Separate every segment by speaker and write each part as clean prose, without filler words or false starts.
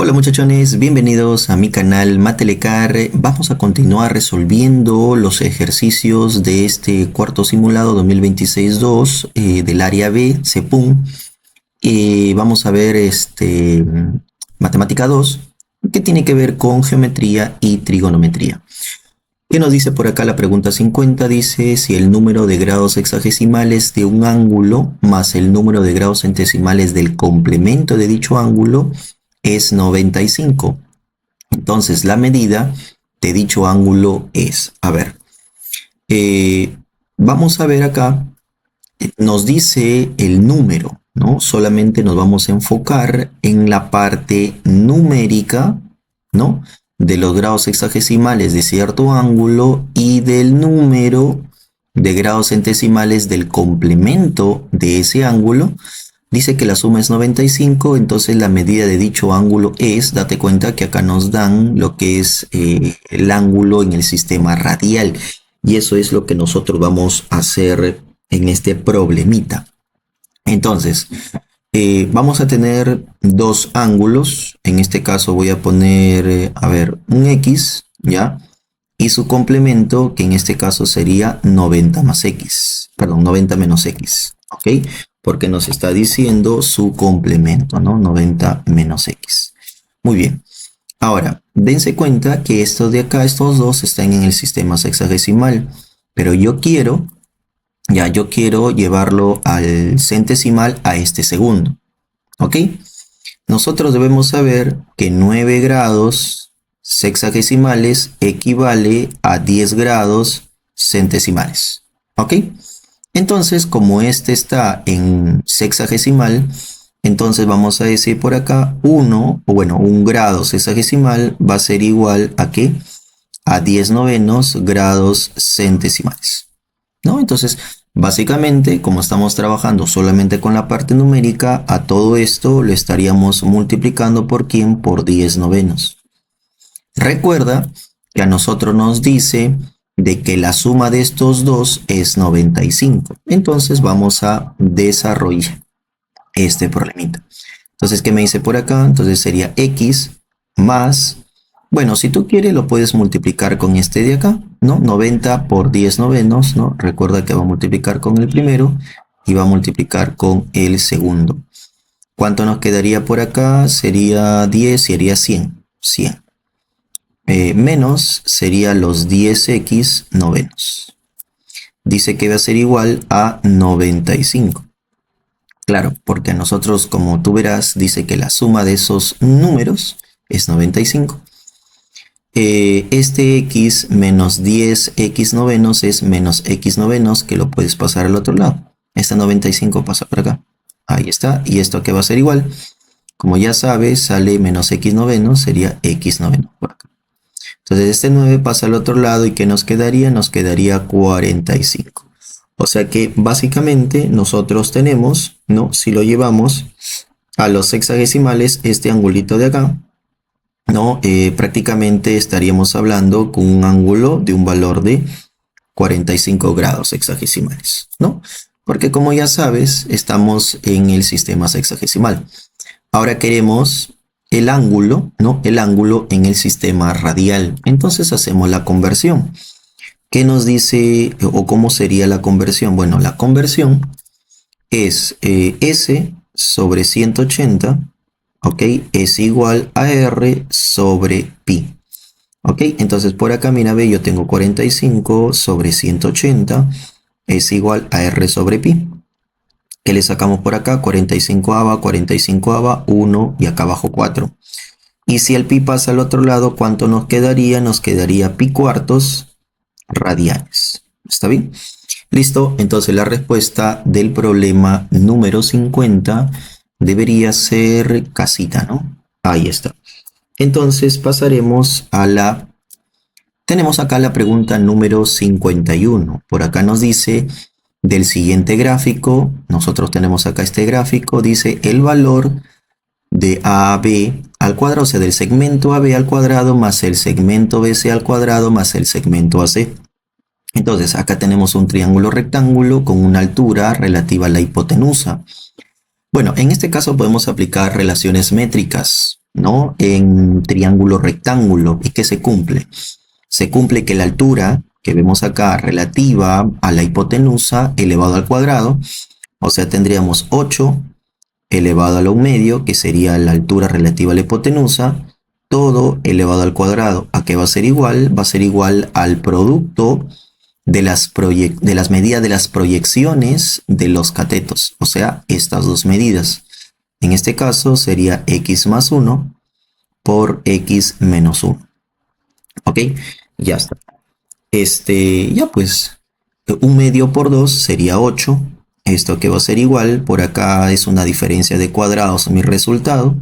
Speaker 1: Hola muchachones, bienvenidos a mi canal Matelecar. Vamos a continuar resolviendo los ejercicios de este cuarto simulado 2026-2 del área B, CEPUM. Vamos a ver matemática 2, que tiene que ver con geometría y trigonometría. ¿Qué nos dice por acá la pregunta 50? Dice si el número de grados sexagesimales de un ángulo más el número de grados centesimales del complemento de dicho ángulo es 95. Entonces la medida de dicho ángulo es, vamos a ver acá, nos dice el número, ¿no? Solamente nos vamos a enfocar en la parte numérica, ¿no? De los grados sexagesimales de cierto ángulo y del número de grados centesimales del complemento de ese ángulo. Dice que la suma es 95, entonces la medida de dicho ángulo es, date cuenta que acá nos dan lo que es el ángulo en el sistema radial. Y eso es lo que nosotros vamos a hacer en este problemita. Entonces, vamos a tener dos ángulos. En este caso voy a poner, un X, ¿ya? Y su complemento, que en este caso sería 90 más X. Perdón, 90 menos X, ¿ok? Porque nos está diciendo su complemento, ¿no? 90 menos X. Muy bien. Ahora, dense cuenta que estos de acá, estos dos, están en el sistema sexagesimal. Pero yo quiero llevarlo al centesimal a este segundo. ¿Ok? Nosotros debemos saber que 9 grados sexagesimales equivale a 10 grados centesimales. ¿Ok? Entonces, como este está en sexagesimal, entonces vamos a decir por acá un grado sexagesimal va a ser igual a ¿qué? A 10 novenos grados centesimales, ¿no? Entonces, básicamente, como estamos trabajando solamente con la parte numérica, a todo esto lo estaríamos multiplicando por ¿quién? Por 10 novenos. Recuerda que a nosotros nos dice de que la suma de estos dos es 95. Entonces vamos a desarrollar este problemita. Entonces, ¿qué me dice por acá? Entonces sería X más, bueno, si tú quieres lo puedes multiplicar con este de acá, ¿no? 90 por 10 novenos, ¿no? Recuerda que va a multiplicar con el primero y va a multiplicar con el segundo. ¿Cuánto nos quedaría por acá? Sería 10 y haría 100. 100. Menos sería los 10x novenos. Dice que va a ser igual a 95. Claro, porque a nosotros, como tú verás, dice que la suma de esos números es 95. Este x menos 10x novenos es menos x novenos, que lo puedes pasar al otro lado. Este 95 pasa por acá. Ahí está. ¿Y esto qué va a ser igual? Como ya sabes, sale menos x novenos, sería x novenos por acá. Entonces este 9 pasa al otro lado y ¿qué nos quedaría? Nos quedaría 45. O sea que básicamente nosotros tenemos, ¿no? Si lo llevamos a los sexagesimales, este angulito de acá, ¿no? Prácticamente estaríamos hablando con un ángulo de un valor de 45 grados sexagesimales, ¿no? Porque como ya sabes, estamos en el sistema sexagesimal. Ahora queremos el ángulo, ¿no? El ángulo en el sistema radial. Entonces hacemos la conversión. ¿Qué nos dice o cómo sería la conversión? Bueno, la conversión es S sobre 180, ¿ok? Es igual a R sobre pi. ¿Ok? Entonces por acá, mira, ve, yo tengo 45 sobre 180 es igual a R sobre pi. ¿Qué le sacamos por acá? 45ava, 1 y acá abajo 4. Y si el pi pasa al otro lado, ¿cuánto nos quedaría? Nos quedaría pi cuartos radianes. ¿Está bien? Listo. Entonces la respuesta del problema número 50 debería ser casita, ¿no? Ahí está. Entonces pasaremos a la... Tenemos acá la pregunta número 51. Por acá nos dice... Del siguiente gráfico, nosotros tenemos acá este gráfico, dice el valor de AB al cuadrado, o sea, del segmento AB al cuadrado más el segmento BC al cuadrado más el segmento AC. Entonces, acá tenemos un triángulo rectángulo con una altura relativa a la hipotenusa. Bueno, en este caso podemos aplicar relaciones métricas. ¿no? En triángulo rectángulo. ¿Y qué se cumple? Se cumple que la altura que vemos acá relativa a la hipotenusa elevado al cuadrado, o sea, tendríamos 8 elevado a la 1/2, que sería la altura relativa a la hipotenusa, todo elevado al cuadrado. ¿A qué va a ser igual? Va a ser igual al producto de las medidas de las proyecciones de los catetos, o sea, estas dos medidas. En este caso sería x más 1 por x menos 1. ¿Ok? Ya está. Ya pues, 1/2 por 2 sería 8. Esto que va a ser igual, por acá es una diferencia de cuadrados mi resultado.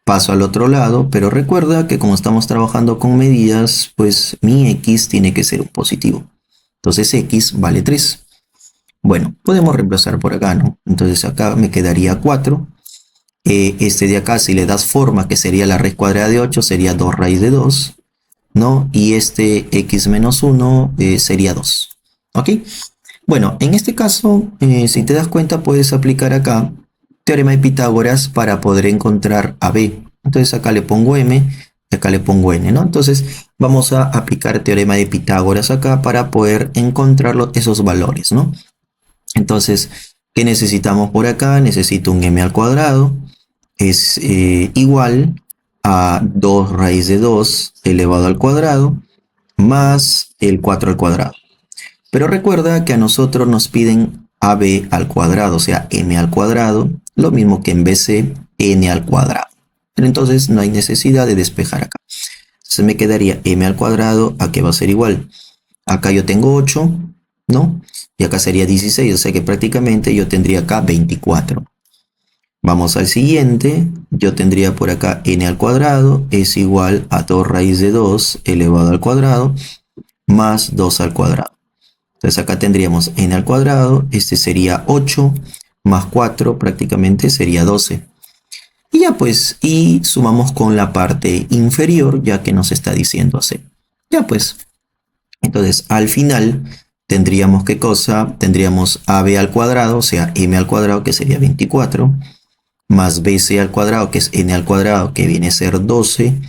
Speaker 1: Paso al otro lado, pero recuerda que como estamos trabajando con medidas, pues mi x tiene que ser un positivo. Entonces x vale 3. Bueno, podemos reemplazar por acá, ¿no? Entonces acá me quedaría 4. Este de acá, si le das forma, que sería la raíz cuadrada de 8, sería 2 raíz de 2, ¿no? Y este x menos 1 sería 2. ¿Ok? Bueno, en este caso, si te das cuenta, puedes aplicar acá teorema de Pitágoras para poder encontrar a b. Entonces acá le pongo m y acá le pongo n, ¿no? Entonces vamos a aplicar teorema de Pitágoras acá para poder encontrar esos valores, ¿no? Entonces, ¿qué necesitamos por acá? Necesito un m al cuadrado. Es igual a 2 raíz de 2 elevado al cuadrado más el 4 al cuadrado. Pero recuerda que a nosotros nos piden AB al cuadrado, o sea, m al cuadrado, lo mismo que en BC, n al cuadrado. Pero entonces no hay necesidad de despejar acá. Entonces me quedaría m al cuadrado, ¿a qué va a ser igual? Acá yo tengo 8, ¿no? Y acá sería 16, o sea que prácticamente yo tendría acá 24. Vamos al siguiente, yo tendría por acá n al cuadrado es igual a 2 raíz de 2 elevado al cuadrado más 2 al cuadrado. Entonces acá tendríamos n al cuadrado, este sería 8, más 4 prácticamente sería 12. Y ya pues, y sumamos con la parte inferior, ya que nos está diciendo c. Ya pues, entonces al final tendríamos ¿qué cosa? Tendríamos ab al cuadrado, o sea, m al cuadrado, que sería 24, más bc al cuadrado, que es n al cuadrado, que viene a ser 12,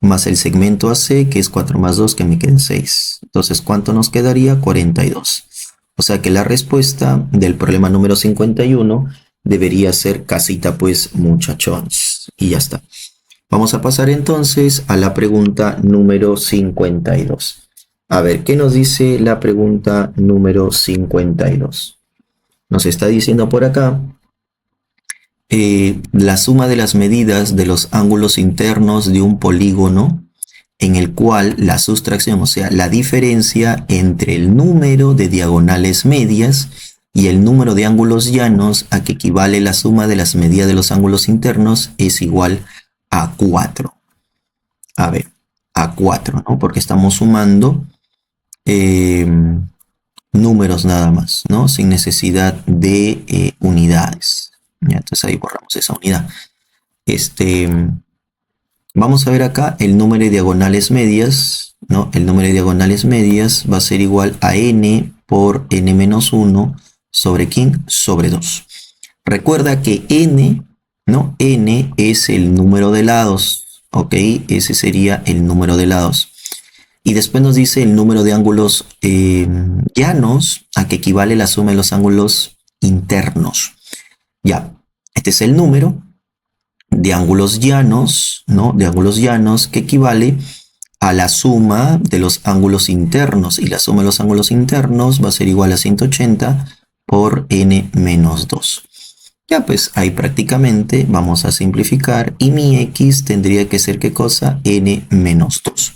Speaker 1: más el segmento AC, que es 4 más 2, que me queda 6. Entonces, ¿cuánto nos quedaría? 42. O sea que la respuesta del problema número 51 debería ser casita, pues, muchachones. Y ya está. Vamos a pasar entonces a la pregunta número 52. A ver, ¿qué nos dice la pregunta número 52? Nos está diciendo por acá la suma de las medidas de los ángulos internos de un polígono en el cual la sustracción, o sea, la diferencia entre el número de diagonales medias y el número de ángulos llanos a que equivale la suma de las medidas de los ángulos internos es igual a 4. A ver, a 4, ¿no? Porque estamos sumando números nada más, ¿no? Sin necesidad de unidades. Ya, entonces ahí borramos esa unidad. Vamos a ver acá el número de diagonales medias, ¿no? El número de diagonales medias va a ser igual a n por n menos 1 sobre ¿quién? Sobre 2. Recuerda que n, ¿no? N es el número de lados, ¿ok? Ese sería el número de lados. Y después nos dice el número de ángulos llanos, a que equivale la suma de los ángulos internos. Ya, este es el número de ángulos llanos, ¿no? De ángulos llanos que equivale a la suma de los ángulos internos. Y la suma de los ángulos internos va a ser igual a 180 por n menos 2. Ya pues ahí prácticamente vamos a simplificar y mi x tendría que ser ¿qué cosa? N menos 2.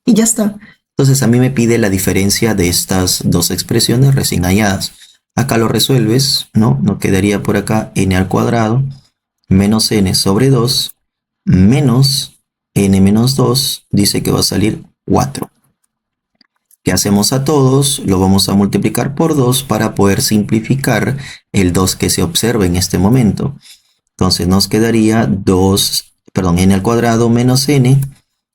Speaker 1: Y ya está. Entonces a mí me pide la diferencia de estas dos expresiones recién halladas. Acá lo resuelves, ¿no? Nos quedaría por acá n al cuadrado menos n sobre 2 menos n menos 2, dice que va a salir 4. ¿Qué hacemos a todos? Lo vamos a multiplicar por 2 para poder simplificar el 2 que se observa en este momento. Entonces nos quedaría 2, perdón, n al cuadrado menos n.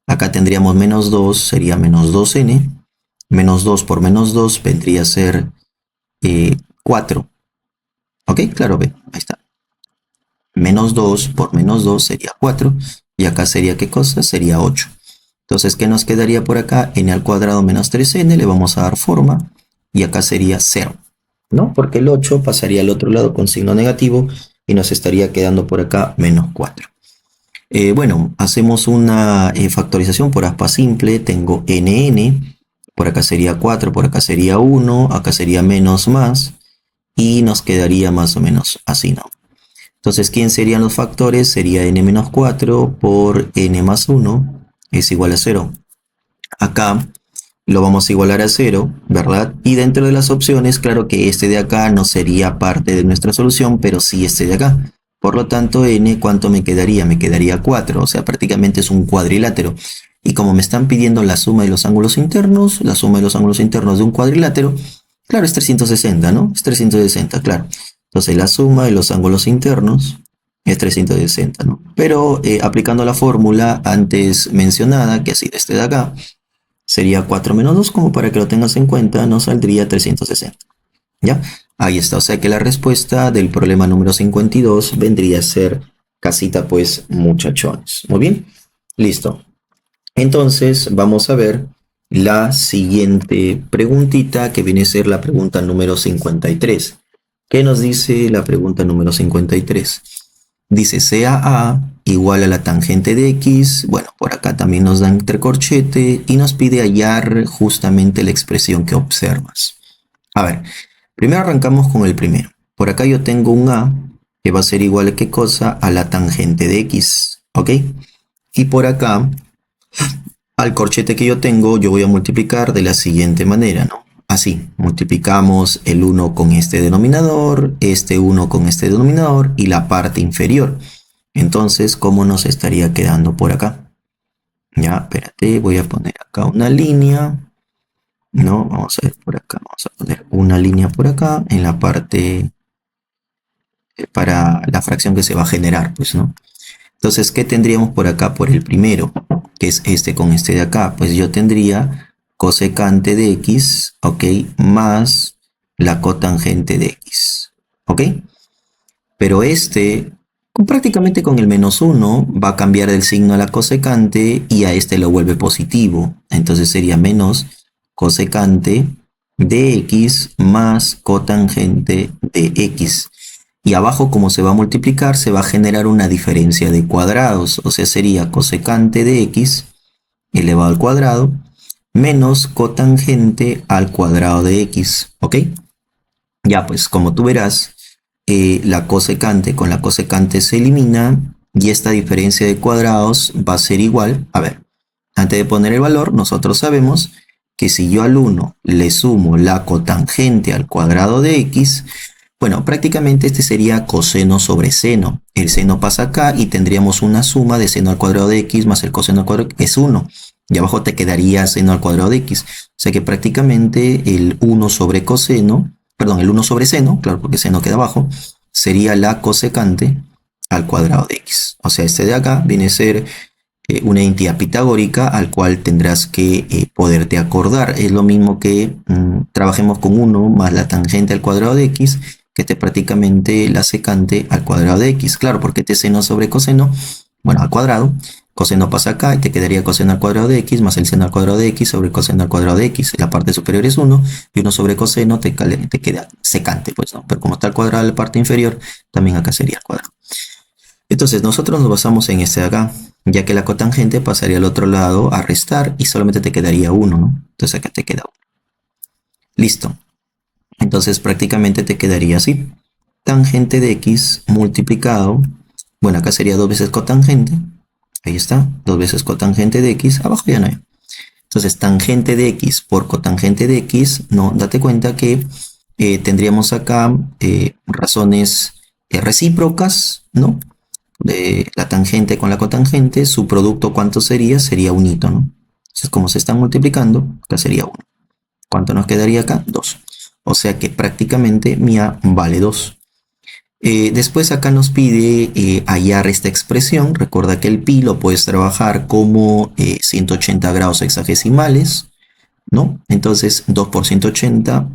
Speaker 1: Acá tendríamos menos 2, sería menos 2n. Menos 2 por menos 2 vendría a ser 4. ¿Ok? Claro, ve, ahí está. Menos 2 por menos 2 sería 4. Y acá sería, ¿qué cosa? Sería 8. Entonces, ¿qué nos quedaría por acá? N al cuadrado menos 3n, le vamos a dar forma. Y acá sería 0, ¿no? Porque el 8 pasaría al otro lado con signo negativo y nos estaría quedando por acá menos 4. Bueno, hacemos una factorización por aspa simple. Tengo nn, por acá sería 4, por acá sería 1, acá sería menos más, y nos quedaría más o menos así, ¿no? Entonces, ¿quién serían los factores? Sería n menos 4 por n más 1 es igual a 0. Acá lo vamos a igualar a 0, ¿verdad? Y dentro de las opciones, claro que este de acá no sería parte de nuestra solución, pero sí este de acá. Por lo tanto, n, ¿cuánto me quedaría? Me quedaría 4, o sea, prácticamente es un cuadrilátero. Y como me están pidiendo la suma de los ángulos internos, la suma de los ángulos internos de un cuadrilátero, claro, es 360, ¿no? Es 360, claro. Entonces, la suma de los ángulos internos es 360, ¿no? Pero aplicando la fórmula antes mencionada, que ha sido este de acá, sería 4 menos 2, como para que lo tengas en cuenta, nos saldría 360. ¿Ya? Ahí está. O sea que la respuesta del problema número 52 vendría a ser casita, pues, muchachones. Muy bien. Listo. Entonces, vamos a ver la siguiente preguntita, que viene a ser la pregunta número 53. ¿Qué nos dice la pregunta número 53? Dice CAA igual a la tangente de X. Bueno, por acá también nos da entre corchete y nos pide hallar justamente la expresión que observas. A ver, primero arrancamos con el primero. Por acá yo tengo un A que va a ser igual a qué cosa? A la tangente de X, ¿ok? Y por acá, al corchete que yo tengo, yo voy a multiplicar de la siguiente manera, ¿no? Así, multiplicamos el 1 con este denominador, este 1 con este denominador y la parte inferior. Entonces, ¿cómo nos estaría quedando por acá? Ya, espérate, voy a poner acá una línea. No, vamos a ver por acá, vamos a poner una línea por acá en la parte para la fracción que se va a generar, pues, ¿no? Entonces, ¿qué tendríamos por acá por el primero? Que es este con este de acá. Pues yo tendría cosecante de x, ¿ok? Más la cotangente de x, ¿ok? Pero este, prácticamente con el menos 1, va a cambiar el signo a la cosecante y a este lo vuelve positivo. Entonces sería menos cosecante de x más cotangente de x. Y abajo, como se va a multiplicar, se va a generar una diferencia de cuadrados. O sea, sería cosecante de x elevado al cuadrado menos cotangente al cuadrado de x. ¿Ok? Ya, pues como tú verás, la cosecante con la cosecante se elimina y esta diferencia de cuadrados va a ser igual. A ver, antes de poner el valor, nosotros sabemos que si yo al 1 le sumo la cotangente al cuadrado de x, bueno, prácticamente este sería coseno sobre seno. El seno pasa acá y tendríamos una suma de seno al cuadrado de x más el coseno al cuadrado, que es 1. Y abajo te quedaría seno al cuadrado de x. O sea que prácticamente el 1 sobre coseno, perdón, el 1 sobre seno, claro, porque seno queda abajo, sería la cosecante al cuadrado de x. O sea, este de acá viene a ser una entidad pitagórica al cual tendrás que poderte acordar. Es lo mismo que trabajemos con 1 más la tangente al cuadrado de x, que esté prácticamente la secante al cuadrado de x. Claro, porque este seno sobre coseno, bueno, al cuadrado, coseno pasa acá y te quedaría coseno al cuadrado de x más el seno al cuadrado de x sobre coseno al cuadrado de x. La parte superior es 1 y 1 sobre coseno te queda secante, pues, ¿no? Pero como está al cuadrado de la parte inferior, también acá sería al cuadrado. Entonces nosotros nos basamos en este de acá, ya que la cotangente pasaría al otro lado a restar y solamente te quedaría 1, ¿no? Entonces acá te queda 1. Listo. Entonces prácticamente te quedaría así. Tangente de x multiplicado, bueno, acá sería 2 veces cotangente. Ahí está, 2 veces cotangente de x, abajo ya no hay. Entonces tangente de x por cotangente de x, no, date cuenta que tendríamos acá razones recíprocas, ¿no? De la tangente con la cotangente, su producto, ¿cuánto sería? Sería un hito, ¿no? Entonces, como se están multiplicando, acá sería 1. ¿Cuánto nos quedaría acá? 2. O sea que prácticamente mi A vale 2. Después acá nos pide hallar esta expresión. Recuerda que el pi lo puedes trabajar como 180 grados hexagesimales, ¿no? Entonces 2 por 180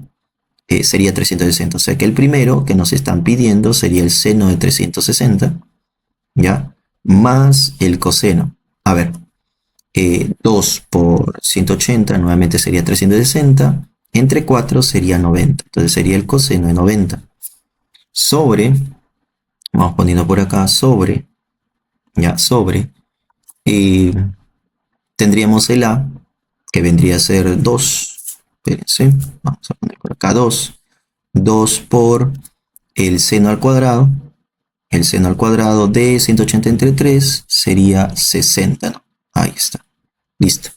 Speaker 1: sería 360. O sea que el primero que nos están pidiendo sería el seno de 360. ¿Ya? más el coseno. A ver, 2 por 180 nuevamente sería 360, entre 4 sería 90, entonces sería el coseno de 90, sobre, vamos poniendo por acá, sobre, ya, sobre, y tendríamos el A, que vendría a ser 2, espérense, vamos a poner por acá 2 por el seno al cuadrado. El seno al cuadrado de 180 entre 3 sería 60, ¿no? Ahí está. Listo.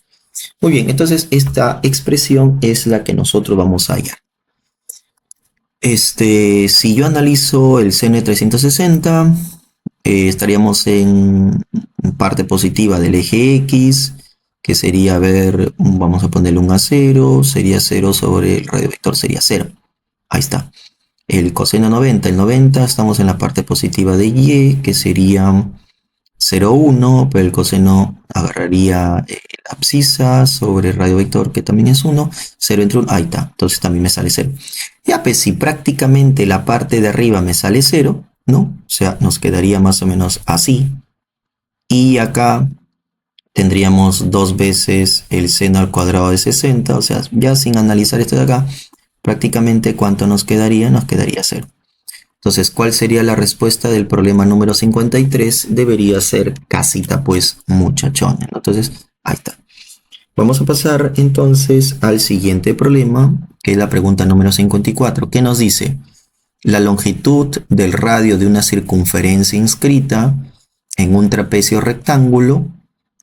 Speaker 1: Muy bien, entonces esta expresión es la que nosotros vamos a hallar. Si yo analizo el seno de 360, estaríamos en parte positiva del eje X, que sería, a ver, vamos a ponerle un a 0, sería 0 sobre el radio vector, sería 0. Ahí está. El coseno 90, el 90, estamos en la parte positiva de Y, que sería 0,1, pero el coseno agarraría la abscisa sobre el radio vector, que también es 1, 0 entre 1, ahí está, entonces también me sale 0. Ya pues, si prácticamente la parte de arriba me sale 0, ¿no? O sea, nos quedaría más o menos así. Y acá tendríamos 2 veces el seno al cuadrado de 60, o sea, ya sin analizar esto de acá, prácticamente ¿cuánto nos quedaría? Nos quedaría 0. Entonces, ¿cuál sería la respuesta del problema número 53? Debería ser casita, pues, muchachones, ¿no? Entonces, ahí está. Vamos a pasar entonces al siguiente problema, que es la pregunta número 54, que nos dice: la longitud del radio de una circunferencia inscrita en un trapecio rectángulo,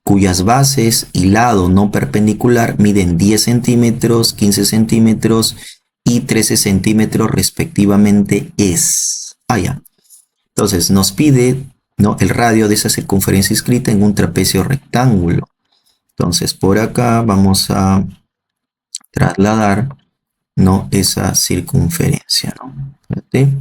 Speaker 1: cuyas bases y lado no perpendicular miden 10 centímetros, 15 centímetros y 13 centímetros respectivamente, es. Ya. Entonces nos pide, ¿no?, el radio de esa circunferencia inscrita en un trapecio rectángulo. Entonces por acá vamos a trasladar, ¿no?, esa circunferencia, ¿no? Fíjate.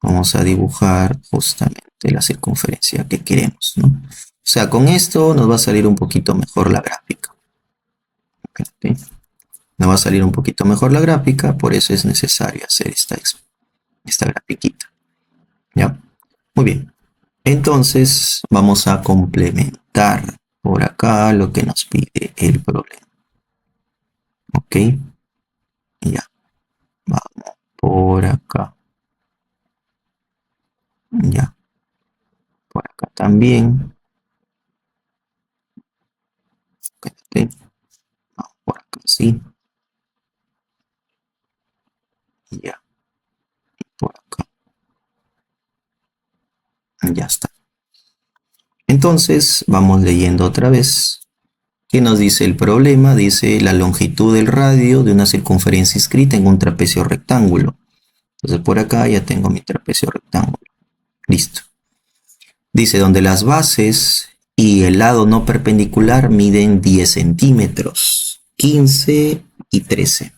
Speaker 1: Vamos a dibujar justamente la circunferencia que queremos, ¿no? O sea, con esto nos va a salir un poquito mejor la gráfica. Fíjate. Nos va a salir un poquito mejor la gráfica, por eso es necesario hacer esta grafiquita. ¿Ya? Muy bien. Entonces vamos a complementar por acá lo que nos pide el problema. Ok. Ya. Vamos por acá. Ya. Por acá también. Fíjate. Vamos por acá, sí. Ya. Por acá. Ya está. Entonces vamos leyendo otra vez. ¿Qué nos dice el problema? Dice la longitud del radio de una circunferencia inscrita en un trapecio rectángulo. Entonces por acá ya tengo mi trapecio rectángulo. Listo. Dice donde las bases y el lado no perpendicular miden 10 centímetros, 15 y 13.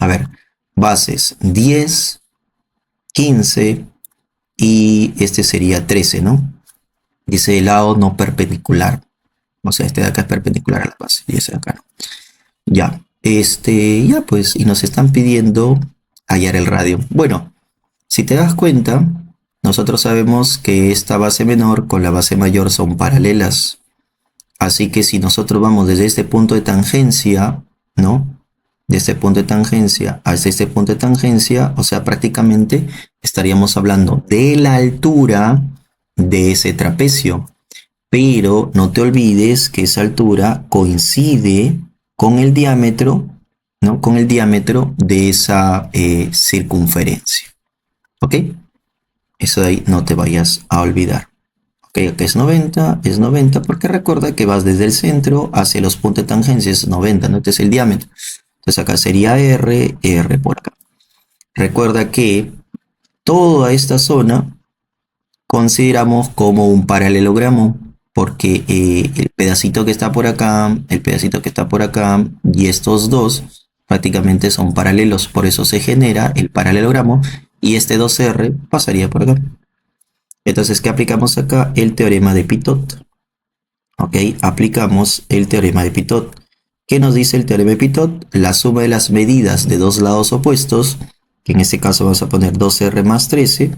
Speaker 1: A ver, bases 10, 15 y este sería 13, ¿no? Dice el lado no perpendicular. O sea, este de acá es perpendicular a la base y ese de acá no. Ya, ya pues, y nos están pidiendo hallar el radio. Bueno, si te das cuenta, nosotros sabemos que esta base menor con la base mayor son paralelas. Así que si nosotros vamos desde este punto de tangencia, ¿no?, de este punto de tangencia hasta este punto de tangencia, o sea, prácticamente estaríamos hablando de la altura de ese trapecio. Pero no te olvides que esa altura coincide con el diámetro, ¿no?, con el diámetro de esa circunferencia. ¿Ok? Eso de ahí no te vayas a olvidar. Ok, acá es 90 porque recuerda que vas desde el centro hacia los puntos de tangencia, es 90, ¿no? Este es el diámetro. Entonces acá sería R por acá. Recuerda que toda esta zona consideramos como un paralelogramo, porque el pedacito que está por acá, el pedacito que está por acá y estos dos prácticamente son paralelos, por eso se genera el paralelogramo y este 2R pasaría por acá. Entonces, ¿qué aplicamos acá? El teorema de Pitot. Ok, aplicamos el teorema de Pitot. ¿Qué nos dice el teorema de Pitot? La suma de las medidas de dos lados opuestos, que en este caso vamos a poner 2R más 13,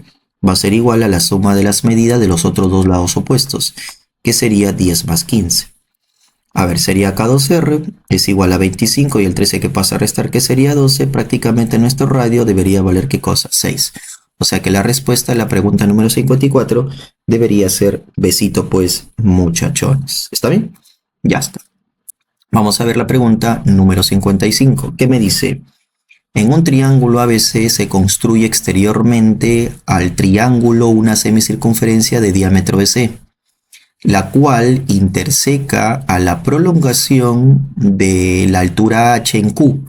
Speaker 1: va a ser igual a la suma de las medidas de los otros dos lados opuestos, que sería 10 más 15. A ver, sería K2R, es igual a 25 y el 13 que pasa a restar, que sería 12. Prácticamente nuestro radio debería valer, ¿qué cosa? 6. O sea que la respuesta a la pregunta número 54 debería ser besito, pues, muchachones. ¿Está bien? Ya está. Vamos a ver la pregunta número 55. ¿Qué me dice? En un triángulo ABC se construye exteriormente al triángulo una semicircunferencia de diámetro BC, la cual interseca a la prolongación de la altura h en Q.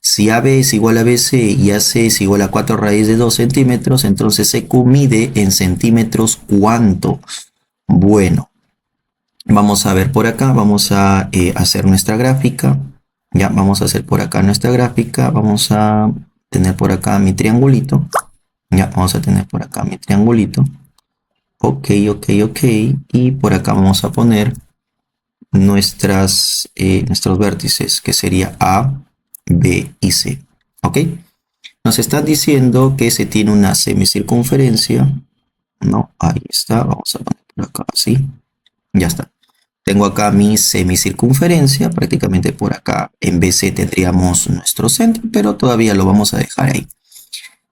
Speaker 1: Si AB es igual a BC y AC es igual a 4 raíz de 2 centímetros, entonces CQ mide en centímetros ¿cuánto? Bueno, vamos a ver por acá, vamos a hacer nuestra gráfica. Ya, vamos a hacer por acá nuestra gráfica, vamos a tener por acá mi triangulito. Ya, vamos a tener por acá mi triangulito. Ok. Y por acá vamos a poner nuestros vértices, que sería A, B y C. Ok. Nos están diciendo que se tiene una semicircunferencia. No, ahí está. Vamos a poner por acá así. Ya está. Tengo acá mi semicircunferencia. Prácticamente por acá en BC tendríamos nuestro centro, pero todavía lo vamos a dejar ahí.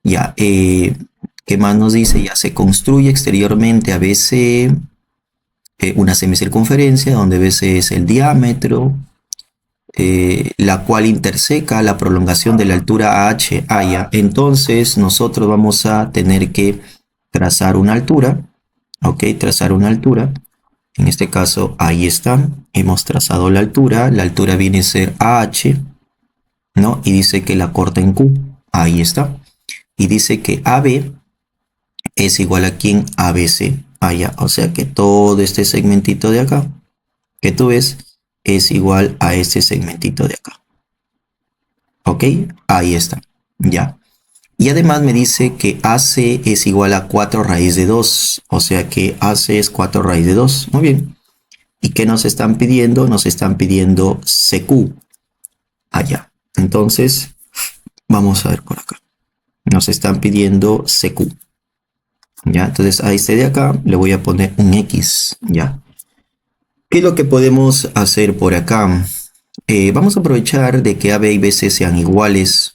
Speaker 1: Ya, ¿qué más nos dice? Ya se construye exteriormente a BC una semicircunferencia donde BC es el diámetro, la cual interseca la prolongación de la altura h. Ya. Entonces nosotros vamos a tener que trazar una altura, ok, trazar una altura. En este caso, ahí está, hemos trazado la altura viene a ser AH, ¿no? Y dice que la corta en Q, ahí está. Y dice que AB es igual a quien ABC, allá. O sea que todo este segmentito de acá, que tú ves, es igual a este segmentito de acá. ¿Ok? Ahí está, ya. Y además me dice que AC es igual a 4 raíz de 2. O sea que AC es 4 raíz de 2. Muy bien. ¿Y qué nos están pidiendo? Nos están pidiendo CQ. Allá. Entonces, vamos a ver por acá. Nos están pidiendo CQ. Ya, entonces a este de acá le voy a poner un X. Ya. ¿Qué es lo que podemos hacer por acá? Vamos a aprovechar de que AB y BC sean iguales.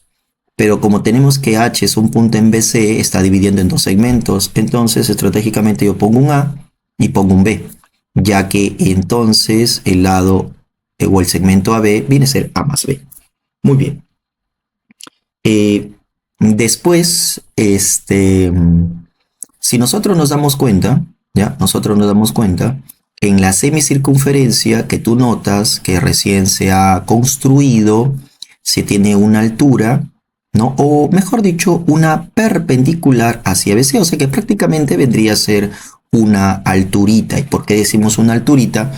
Speaker 1: Pero como tenemos que H es un punto en BC, está dividiendo en dos segmentos. Entonces, estratégicamente yo pongo un A y pongo un B. Ya que entonces el lado o el segmento AB viene a ser A más B. Muy bien. Después, si nosotros nos damos cuenta, ¿ya? Nosotros nos damos cuenta, en la semicircunferencia que tú notas que recién se ha construido, se tiene una altura, ¿no? O mejor dicho, una perpendicular hacia BC, o sea que prácticamente vendría a ser una alturita. ¿Y por qué decimos una alturita?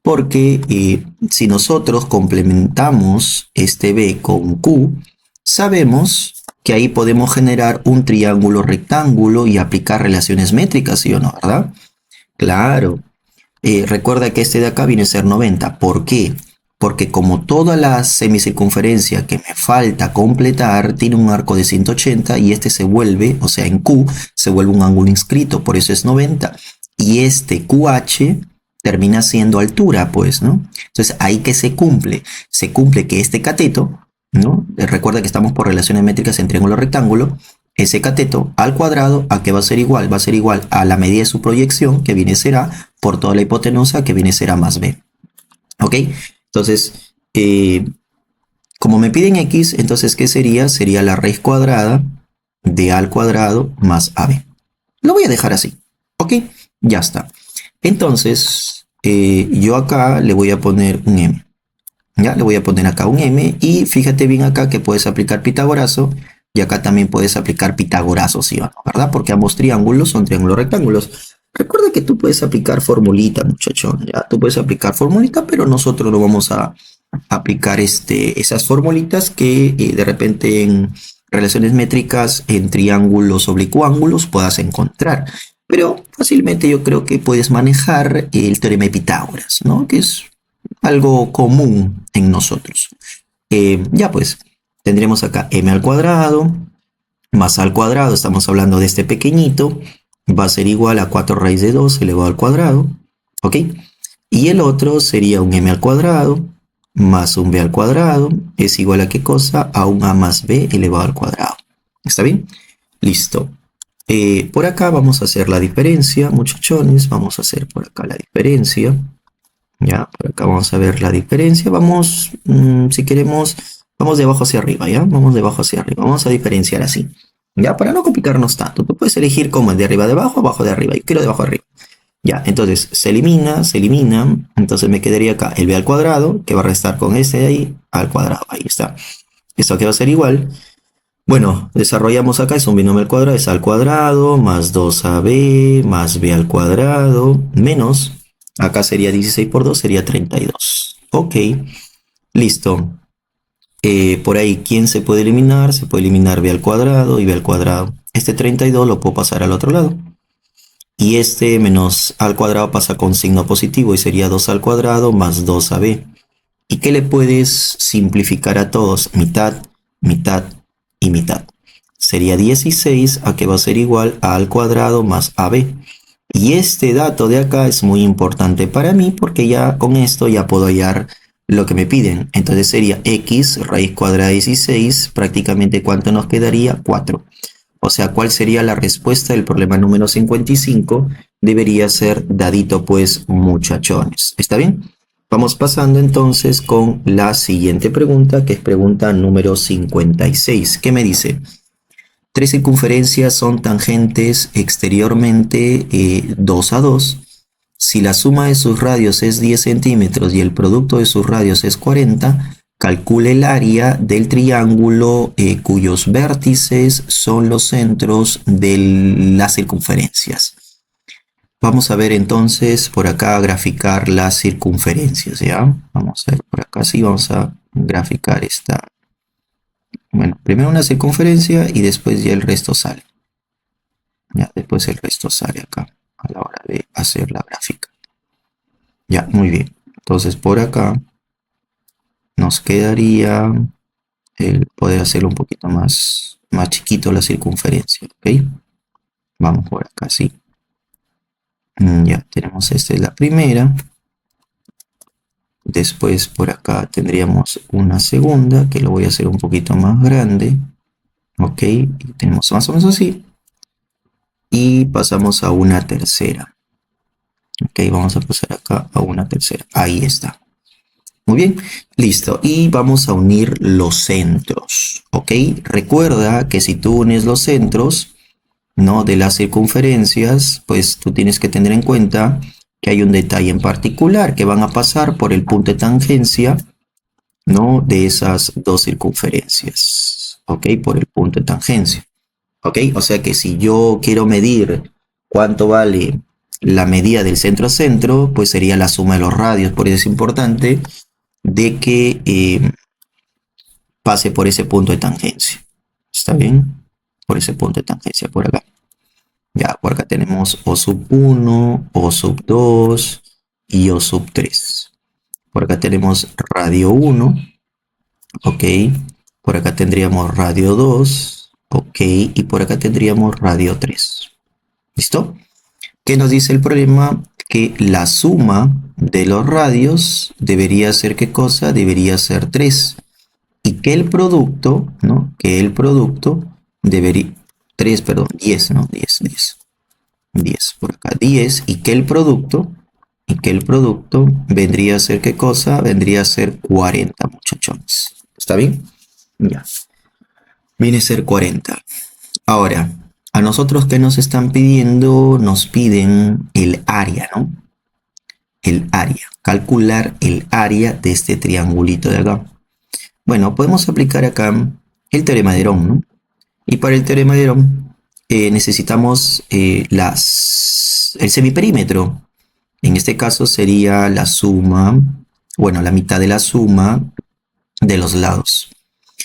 Speaker 1: Porque si nosotros complementamos este B con Q, sabemos que ahí podemos generar un triángulo rectángulo y aplicar relaciones métricas, ¿sí o no? ¿Verdad? Claro. Recuerda que este de acá viene a ser 90. ¿Por qué? Porque como toda la semicircunferencia que me falta completar tiene un arco de 180 y este se vuelve, o sea en Q, se vuelve un ángulo inscrito, por eso es 90. Y este QH termina siendo altura, pues, ¿no? Entonces ahí que se cumple que este cateto, ¿no? Recuerda que estamos por relaciones métricas en triángulo rectángulo. Ese cateto al cuadrado, ¿a qué va a ser igual? Va a ser igual a la medida de su proyección, que viene a ser A, por toda la hipotenusa, que viene a ser A más B. ¿Ok? Entonces, como me piden X, entonces, ¿qué sería? Sería la raíz cuadrada de A al cuadrado más AB. Lo voy a dejar así. ¿Ok? Ya está. Entonces, yo acá le voy a poner un M. Ya, le voy a poner acá un M y fíjate bien acá que puedes aplicar Pitagorazo y acá también puedes aplicar Pitagorazo, ¿sí o no? ¿Verdad? Porque ambos triángulos son triángulos rectángulos. Recuerda que tú puedes aplicar formulita, muchachón, ya, tú puedes aplicar formulita, pero nosotros no vamos a aplicar esas formulitas que de repente en relaciones métricas, en triángulos oblicuángulos puedas encontrar. Pero fácilmente yo creo que puedes manejar el teorema de Pitágoras, ¿no? Que es algo común en nosotros. Ya pues, tendremos acá m al cuadrado más a al cuadrado, estamos hablando de este pequeñito, va a ser igual a 4 raíz de 2 elevado al cuadrado, ¿ok? Y el otro sería un m al cuadrado más un b al cuadrado es igual a ¿qué cosa? A un a más b elevado al cuadrado. ¿Está bien? Listo. Por acá vamos a hacer la diferencia, muchachones. Vamos a hacer por acá la diferencia. Ya, por acá vamos a ver la diferencia. Vamos, si queremos, vamos de abajo hacia arriba, ¿ya? Vamos de abajo hacia arriba. Vamos a diferenciar así. Ya, para no complicarnos tanto. Tú puedes elegir como el de arriba de abajo, abajo de arriba. Yo quiero de abajo arriba. Ya, entonces se elimina, se elimina. Entonces me quedaría acá el b al cuadrado, que va a restar con este de ahí, al cuadrado. Ahí está. Esto aquí va a ser igual. Bueno, desarrollamos acá, es un binomio al cuadrado, es al cuadrado, más 2ab, más b al cuadrado, menos, acá sería 16 por 2, sería 32. Ok, listo. Por ahí, ¿quién se puede eliminar? Se puede eliminar b al cuadrado y b al cuadrado. Este 32 lo puedo pasar al otro lado. Y este menos a al cuadrado pasa con signo positivo y sería 2 al cuadrado más 2ab. ¿Y qué le puedes simplificar a todos? Mitad, mitad y mitad. Sería 16 a que va a ser igual a al cuadrado más ab. Y este dato de acá es muy importante para mí porque ya con esto ya puedo hallar lo que me piden. Entonces sería x raíz cuadrada de 16, prácticamente ¿cuánto nos quedaría? 4. O sea, ¿cuál sería la respuesta del problema número 55? Debería ser dadito pues, muchachones. ¿Está bien? Vamos pasando entonces con la siguiente pregunta, que es pregunta número 56. ¿Qué me dice? Tres circunferencias son tangentes exteriormente 2 a 2. Si la suma de sus radios es 10 centímetros y el producto de sus radios es 40, calcule el área del triángulo cuyos vértices son los centros de las circunferencias. Vamos a ver entonces por acá graficar las circunferencias, ¿ya? Vamos a ver por acá, sí, vamos a graficar esta. Bueno, primero una circunferencia y después ya el resto sale. Ya, después el resto sale acá a la hora de hacer la gráfica. Ya, muy bien. Entonces por acá nos quedaría el poder hacerlo un poquito más chiquito la circunferencia, ¿ok? Vamos por acá, sí. Ya tenemos esta es la primera. Después por acá tendríamos una segunda que lo voy a hacer un poquito más grande. Ok, y tenemos más o menos así. Y pasamos a una tercera. Ok, vamos a pasar acá a una tercera. Ahí está. Muy bien, listo. Y vamos a unir los centros. Ok, recuerda que si tú unes los centros, ¿no?, de las circunferencias, pues tú tienes que tener en cuenta que hay un detalle en particular, que van a pasar por el punto de tangencia, ¿no?, de esas dos circunferencias, ¿ok? Por el punto de tangencia, ¿ok? O sea que si yo quiero medir cuánto vale la medida del centro a centro, pues sería la suma de los radios. Por eso es importante de que pase por ese punto de tangencia. ¿Está bien? Por ese punto de tangencia, por acá. Ya, por acá tenemos O sub 1, O sub 2 y O sub 3. Por acá tenemos radio 1, ok. Por acá tendríamos radio 2, ok. Y por acá tendríamos radio 3. ¿Listo? ¿Qué nos dice el problema? Que la suma de los radios debería ser, ¿qué cosa? Debería ser 3. Y que el producto, ¿no? Que el producto debería... 3, perdón, 10, ¿no? 10, 10 por acá, 10, y que el producto vendría a ser, ¿qué cosa? Vendría a ser 40, muchachones. ¿Está bien? Ya. Viene a ser 40. Ahora, a nosotros, ¿qué nos están pidiendo? Nos piden el área, ¿no? El área. Calcular el área de este triangulito de acá. Bueno, podemos aplicar acá el teorema de Herón, ¿no? Y para el teorema de Herón necesitamos el semiperímetro. En este caso sería la suma, bueno, la mitad de la suma de los lados.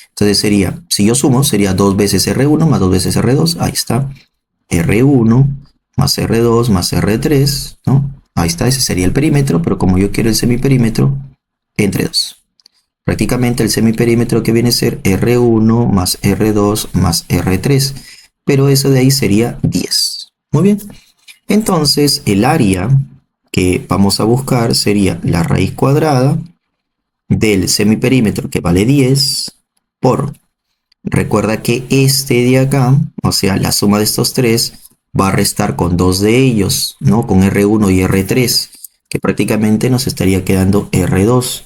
Speaker 1: Entonces sería, si yo sumo, sería 2 veces R1 más 2 veces R2. Ahí está. R1 más R2 más R3, ¿no? Ahí está, ese sería el perímetro, pero como yo quiero el semiperímetro, entre 2. Prácticamente el semiperímetro que viene a ser R1 más R2 más R3. Pero eso de ahí sería 10. Muy bien. Entonces, el área que vamos a buscar sería la raíz cuadrada del semiperímetro, que vale 10, por, recuerda que este de acá, o sea, la suma de estos tres, va a restar con dos de ellos, ¿no? Con R1 y R3, que prácticamente nos estaría quedando R2,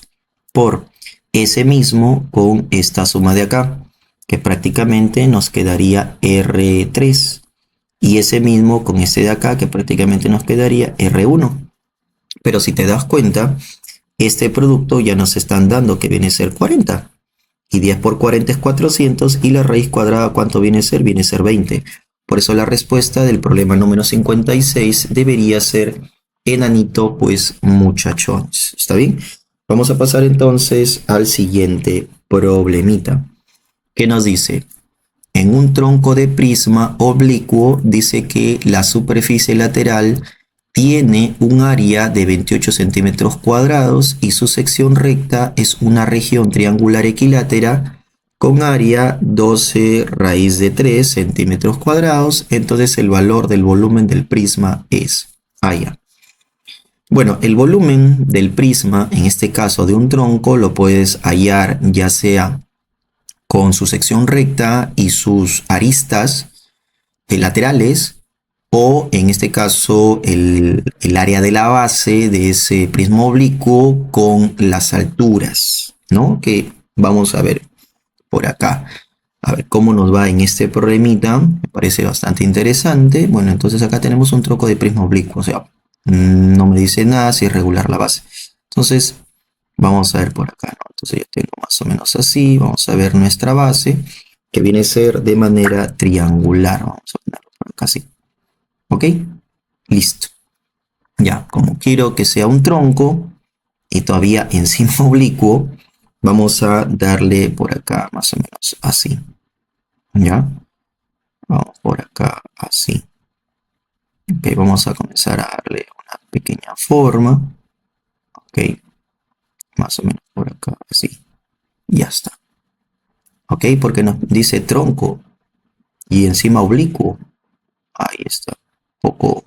Speaker 1: por ese mismo con esta suma de acá, que prácticamente nos quedaría R3, y ese mismo con este de acá, que prácticamente nos quedaría R1. Pero si te das cuenta, este producto ya nos están dando que viene a ser 40. Y 10 por 40 es 400 y la raíz cuadrada, ¿cuánto viene a ser? Viene a ser 20. Por eso la respuesta del problema número 56 debería ser enanito, pues muchachones. ¿Está bien? Vamos a pasar entonces al siguiente problemita. ¿Qué nos dice? En un tronco de prisma oblicuo dice que la superficie lateral tiene un área de 28 centímetros cuadrados y su sección recta es una región triangular equilátera con área 12 raíz de 3 centímetros cuadrados. Entonces el valor del volumen del prisma es allá. Bueno, el volumen del prisma, en este caso de un tronco, lo puedes hallar ya sea con su sección recta y sus aristas laterales, o en este caso el área de la base de ese prisma oblicuo con las alturas, ¿no? Que vamos a ver por acá. A ver cómo nos va en este problemita. Me parece bastante interesante. Bueno, entonces acá tenemos un tronco de prisma oblicuo. O sea, no me dice nada si es regular la base. Entonces, vamos a ver por acá, ¿no? Entonces yo tengo más o menos así. Vamos a ver nuestra base, que viene a ser de manera triangular. Vamos a ponerlo por acá así. ¿Ok? Listo. Ya, como quiero que sea un tronco y todavía encima oblicuo, vamos a darle por acá más o menos así. ¿Ya? Vamos por acá así. Ok, vamos a comenzar a darle una pequeña forma. Ok, más o menos por acá así. Y ya está. Ok, porque nos dice tronco y encima oblicuo. Ahí está. Un poco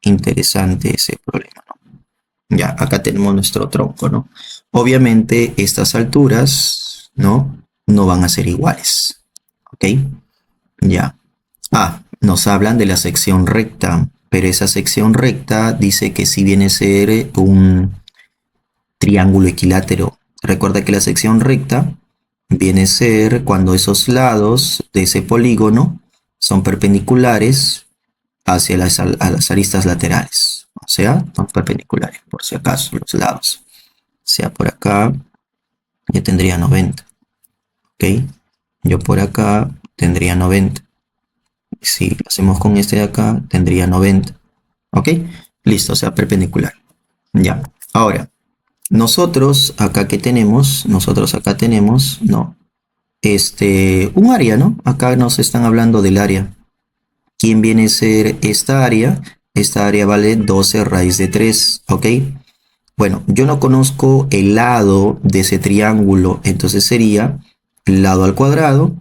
Speaker 1: interesante ese problema, ¿no? Ya, acá tenemos nuestro tronco, ¿no? Obviamente estas alturas, ¿no? No van a ser iguales. ¿Ok? Ya. Ah, nos hablan de la sección recta, pero esa sección recta dice que si viene a ser un triángulo equilátero. Recuerda que la sección recta viene a ser cuando esos lados de ese polígono son perpendiculares hacia a las aristas laterales. O sea, son perpendiculares, por si acaso, los lados. O sea, por acá yo tendría 90. ¿Ok? Yo por acá tendría 90. Si lo hacemos con este de acá, tendría 90. ¿Ok? Listo, o sea, perpendicular. Ya. Ahora, nosotros acá que tenemos, no, un área, ¿no? Acá nos están hablando del área. ¿Quién viene a ser esta área? Esta área vale 12 raíz de 3, ¿ok? Bueno, yo no conozco el lado de ese triángulo, entonces sería el lado al cuadrado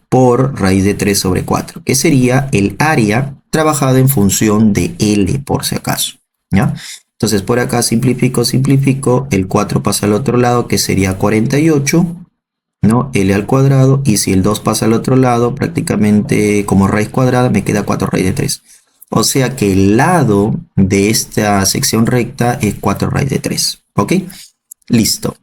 Speaker 1: por raíz de 3 sobre 4, que sería el área trabajada en función de L, por si acaso, ¿ya? Entonces por acá simplifico, el 4 pasa al otro lado, que sería 48, ¿no? L al cuadrado, y si el 2 pasa al otro lado, prácticamente como raíz cuadrada, me queda 4 raíz de 3. O sea que el lado de esta sección recta es 4 raíz de 3, ¿ok? Listo.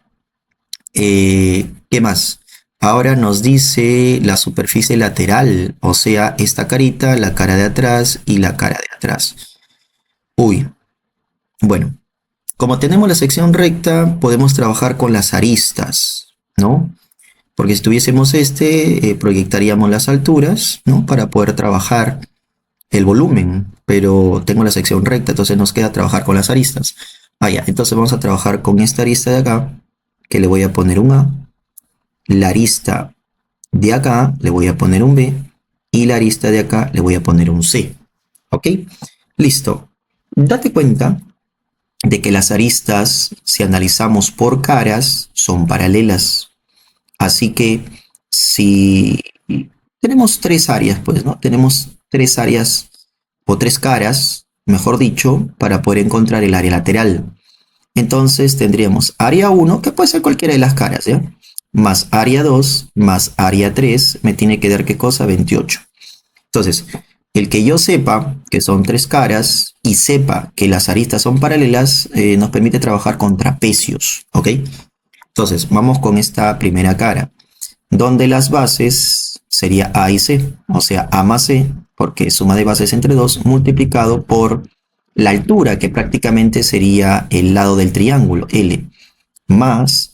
Speaker 1: ¿Qué más? Ahora nos dice la superficie lateral, o sea, esta carita, la cara de atrás y la cara de atrás. Uy, bueno, como tenemos la sección recta, podemos trabajar con las aristas, ¿no? Porque si tuviésemos proyectaríamos las alturas, ¿no? Para poder trabajar el volumen, pero tengo la sección recta, entonces nos queda trabajar con las aristas. Ah, ya, entonces vamos a trabajar con esta arista de acá, que le voy a poner un A. La arista de acá le voy a poner un B. Y la arista de acá le voy a poner un C. ¿Ok? Listo. Date cuenta de que las aristas, si analizamos por caras, son paralelas. Así que si tenemos tres áreas, pues, ¿no? Tenemos tres áreas o tres caras, mejor dicho, para poder encontrar el área lateral. Entonces tendríamos área 1, que puede ser cualquiera de las caras, ¿ya? Más área 2, más área 3, me tiene que dar ¿qué cosa? 28. Entonces, el que yo sepa que son tres caras y sepa que las aristas son paralelas, nos permite trabajar con trapecios, ¿ok? Entonces, vamos con esta primera cara, donde las bases sería A y C, o sea, A más C, porque suma de bases entre 2 multiplicado por la altura, que prácticamente sería el lado del triángulo, L, más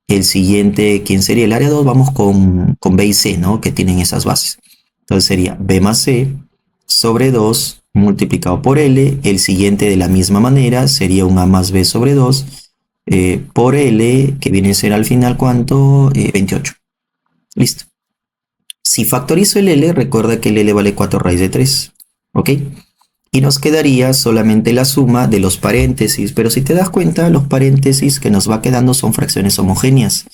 Speaker 1: el siguiente, ¿quién sería el área 2? Vamos con B y C, ¿no? Que tienen esas bases. Entonces sería B más C sobre 2 multiplicado por L. El siguiente de la misma manera sería un A más B sobre 2 por L, que viene a ser al final, ¿cuánto? 28. Listo. Si factorizo el L, recuerda que el L vale 4 raíz de 3. ¿Ok? Y nos quedaría solamente la suma de los paréntesis. Pero si te das cuenta, los paréntesis que nos va quedando son fracciones homogéneas.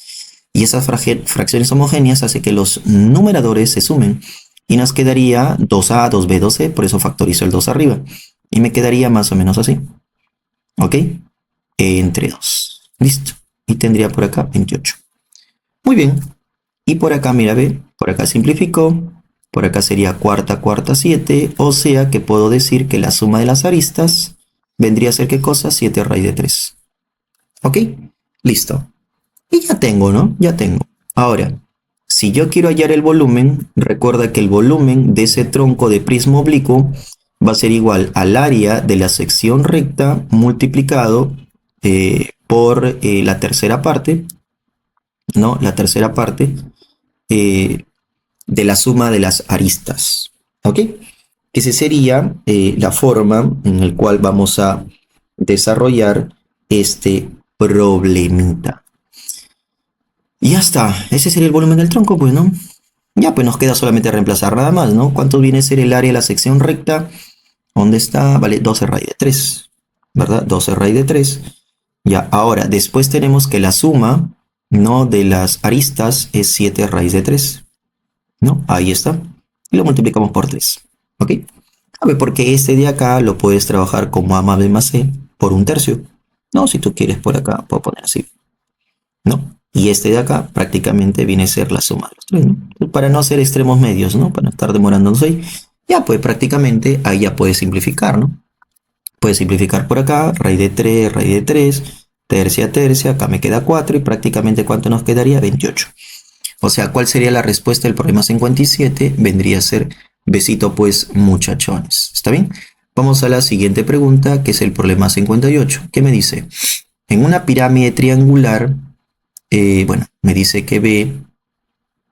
Speaker 1: Y esas fracciones homogéneas hace que los numeradores se sumen. Y nos quedaría 2A, 2B, 2C. Por eso factorizo el 2 arriba. Y me quedaría más o menos así. ¿Ok? Entre 2. Listo. Y tendría por acá 28. Muy bien. Y por acá, mira, ve, por acá simplificó, por acá sería cuarta, cuarta, 7, o sea que puedo decir que la suma de las aristas vendría a ser ¿qué cosa? 7 raíz de 3. ¿Ok? Listo. Y ya tengo, ¿no? Ya tengo. Ahora, si yo quiero hallar el volumen, recuerda que el volumen de ese tronco de prisma oblicuo va a ser igual al área de la sección recta multiplicado por la tercera parte, ¿no? La tercera parte eh, de la suma de las aristas. ¿Ok? Esa sería la forma en la cual vamos a desarrollar este problemita. Y ya está. Ese sería el volumen del tronco, pues, ¿no? Ya, pues nos queda solamente reemplazar nada más, ¿no? ¿Cuánto viene a ser el área de la sección recta? ¿Dónde está? Vale, 12 raíz de 3, ¿verdad? 12 raíz de 3. Ya, ahora, después tenemos que la suma, ¿no? De las aristas es 7 raíz de 3. ¿No? Ahí está. Y lo multiplicamos por 3. ¿Ok? A ver, porque este de acá lo puedes trabajar como A más B más C por un tercio. No, si tú quieres por acá, puedo poner así. ¿No? Y este de acá prácticamente viene a ser la suma de los tres, ¿no? Para no hacer extremos medios, ¿no? Para no estar demorándonos ahí. Ya, pues prácticamente ahí ya puedes simplificar, ¿no? Puedes simplificar por acá, raíz de 3, tercia, tercia, acá me queda 4 y prácticamente ¿cuánto nos quedaría? 28. O sea, ¿cuál sería la respuesta del problema 57? Vendría a ser besito pues muchachones. ¿Está bien? Vamos a la siguiente pregunta, que es el problema 58. ¿Qué me dice? En una pirámide triangular, bueno, me dice que B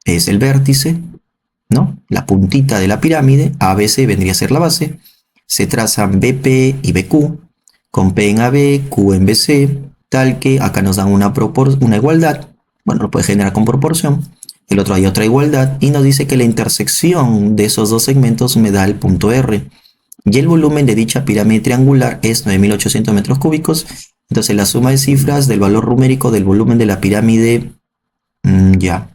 Speaker 1: es el vértice, ¿no? La puntita de la pirámide, ABC vendría a ser la base. Se trazan BP y BQ, con P en AB, Q en BC, tal que acá nos dan una igualdad. Bueno, lo puede generar con proporción. El otro hay otra igualdad y nos dice que la intersección de esos dos segmentos me da el punto R. Y el volumen de dicha pirámide triangular es 9.800 metros cúbicos. Entonces la suma de cifras del valor numérico del volumen de la pirámide, ya.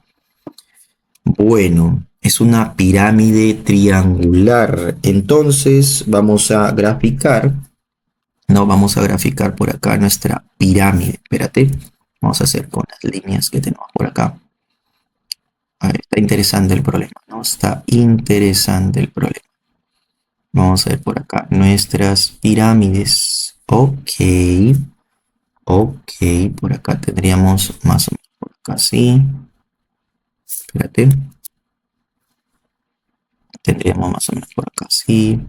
Speaker 1: Bueno, es una pirámide triangular. Entonces vamos a graficar. No, vamos a graficar por acá nuestra pirámide. Espérate. Vamos a hacer con las líneas que tenemos por acá. A ver, está interesante el problema, ¿no? Está interesante el problema. Vamos a ver por acá nuestras pirámides. Ok. Ok, por acá tendríamos más o menos por acá así. Espérate. Tendríamos más o menos por acá así.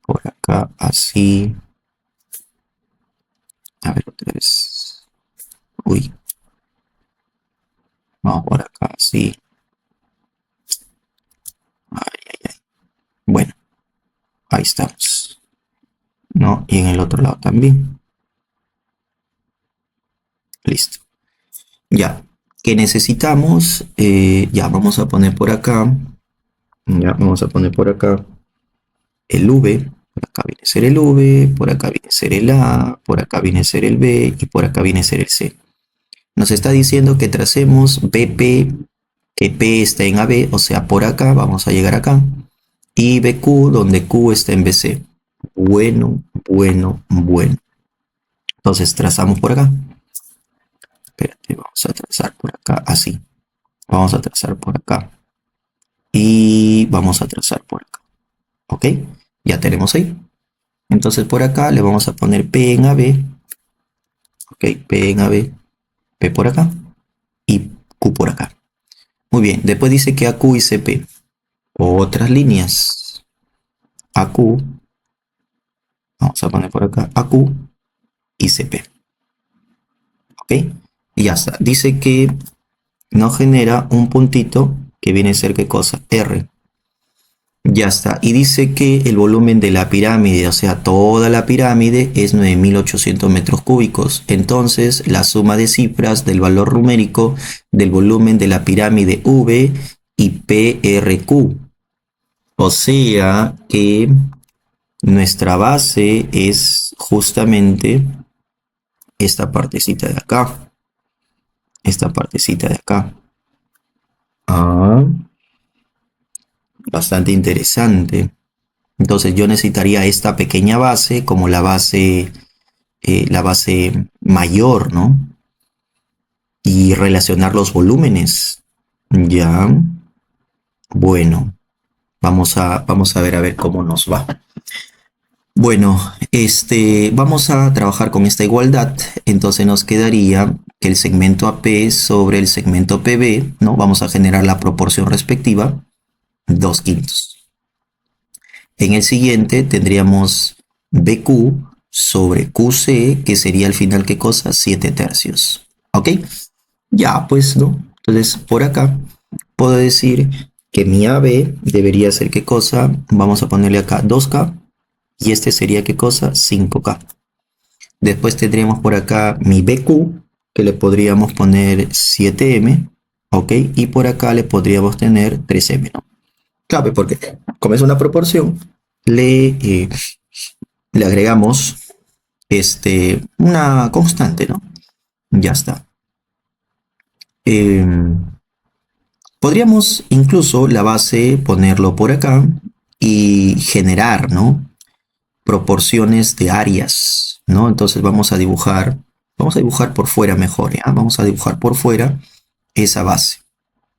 Speaker 1: Por acá así. A ver otra vez. Uy. Vamos por acá así. Ay, ay, ay. Bueno, ahí estamos. ¿No? Y en el otro lado también. Listo. Ya. ¿Qué necesitamos? Ya, vamos a poner por acá. Ya, vamos a poner por acá el V. Por acá viene a ser el V. Por acá viene a ser el A. Por acá viene a ser el B. Y por acá viene a ser el C. Nos está diciendo que tracemos BP, que P está en AB, o sea, por acá, vamos a llegar acá. y BQ, donde Q está en BC. Bueno, bueno, bueno. Entonces trazamos por acá. Espérate, vamos a trazar por acá, así. Vamos a trazar por acá. Y vamos a trazar por acá. ¿Ok? Ya tenemos ahí. Entonces por acá le vamos a poner P en AB. Ok, P en AB. P por acá. Y Q por acá. Muy bien. Después dice que AQ y CP. Otras líneas. AQ. Vamos a poner por acá AQ y CP. ¿Ok? Y ya está. Dice que nos genera un puntito que viene a ser ¿qué cosa? R. Ya está. Y dice que el volumen de la pirámide, o sea, toda la pirámide es 9.800 metros cúbicos. Entonces, la suma de cifras del valor numérico del volumen de la pirámide V y PRQ. O sea que nuestra base es justamente esta partecita de acá. Esta partecita de acá. Ah, bastante interesante. Entonces yo necesitaría esta pequeña base como la base mayor, ¿no? Y relacionar los volúmenes. Ya. Bueno, vamos a ver cómo nos va. Bueno, vamos a trabajar con esta igualdad. Entonces nos quedaría que el segmento AP sobre el segmento PB, ¿no? Vamos a generar la proporción respectiva, 2/5. En el siguiente tendríamos BQ sobre QC, que sería al final, ¿qué cosa? 7/3. ¿Ok? Ya, pues, ¿no? Entonces, por acá puedo decir que mi AB debería ser, ¿qué cosa? Vamos a ponerle acá 2K y este sería, ¿qué cosa? 5K. Después tendríamos por acá mi BQ, que le podríamos poner 7M, ¿ok? Y por acá le podríamos tener 3M, ¿no? Claro, porque como es una proporción, le, eh, le agregamos una constante, ¿no? Ya está. Podríamos incluso la base ponerlo por acá y generar, ¿no? Proporciones de áreas, ¿no? Entonces vamos a dibujar por fuera mejor, ¿ya? Vamos a dibujar por fuera esa base,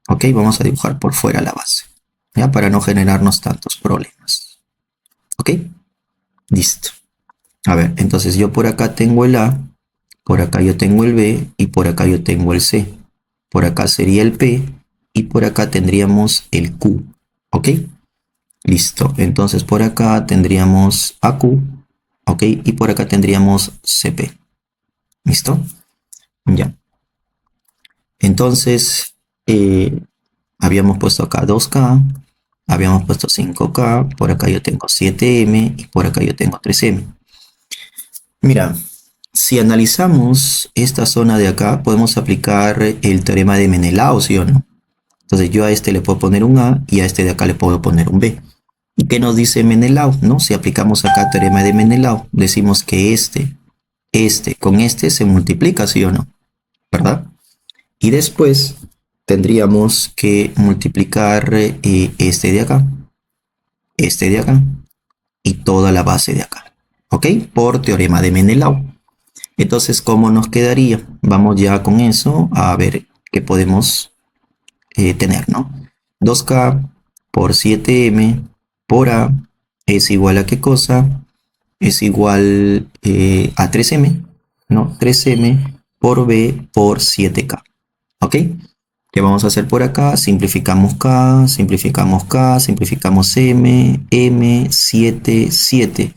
Speaker 1: ¿ok? Vamos a dibujar por fuera la base, ¿ya? Para no generarnos tantos problemas, ¿ok? Listo. A ver, entonces yo por acá tengo el A, por acá yo tengo el B y por acá yo tengo el C. Por acá sería el P y por acá tendríamos el Q. ¿Ok? Listo. Entonces por acá tendríamos AQ. ¿Ok? Y por acá tendríamos CP. ¿Listo? Ya. Entonces habíamos puesto acá 2K. Habíamos puesto 5K. Por acá yo tengo 7M y por acá yo tengo 3M. Mira, si analizamos esta zona de acá, podemos aplicar el teorema de Menelao, ¿sí o no? Entonces yo a este le puedo poner un A y a este de acá le puedo poner un B. ¿Y qué nos dice Menelao? ¿No? Si aplicamos acá el teorema de Menelao, decimos que con este se multiplica, ¿sí o no? ¿Verdad? Y después tendríamos que multiplicar este de acá y toda la base de acá. ¿Ok? Por teorema de Menelao. Entonces, ¿cómo nos quedaría? Vamos ya con eso a ver qué podemos tener, ¿no? 2K por 7M por A es igual a qué cosa? Es igual a 3M, ¿no? 3M por B por 7K. ¿Ok? ¿Qué vamos a hacer por acá? Simplificamos K, simplificamos K, simplificamos M, 7, 7.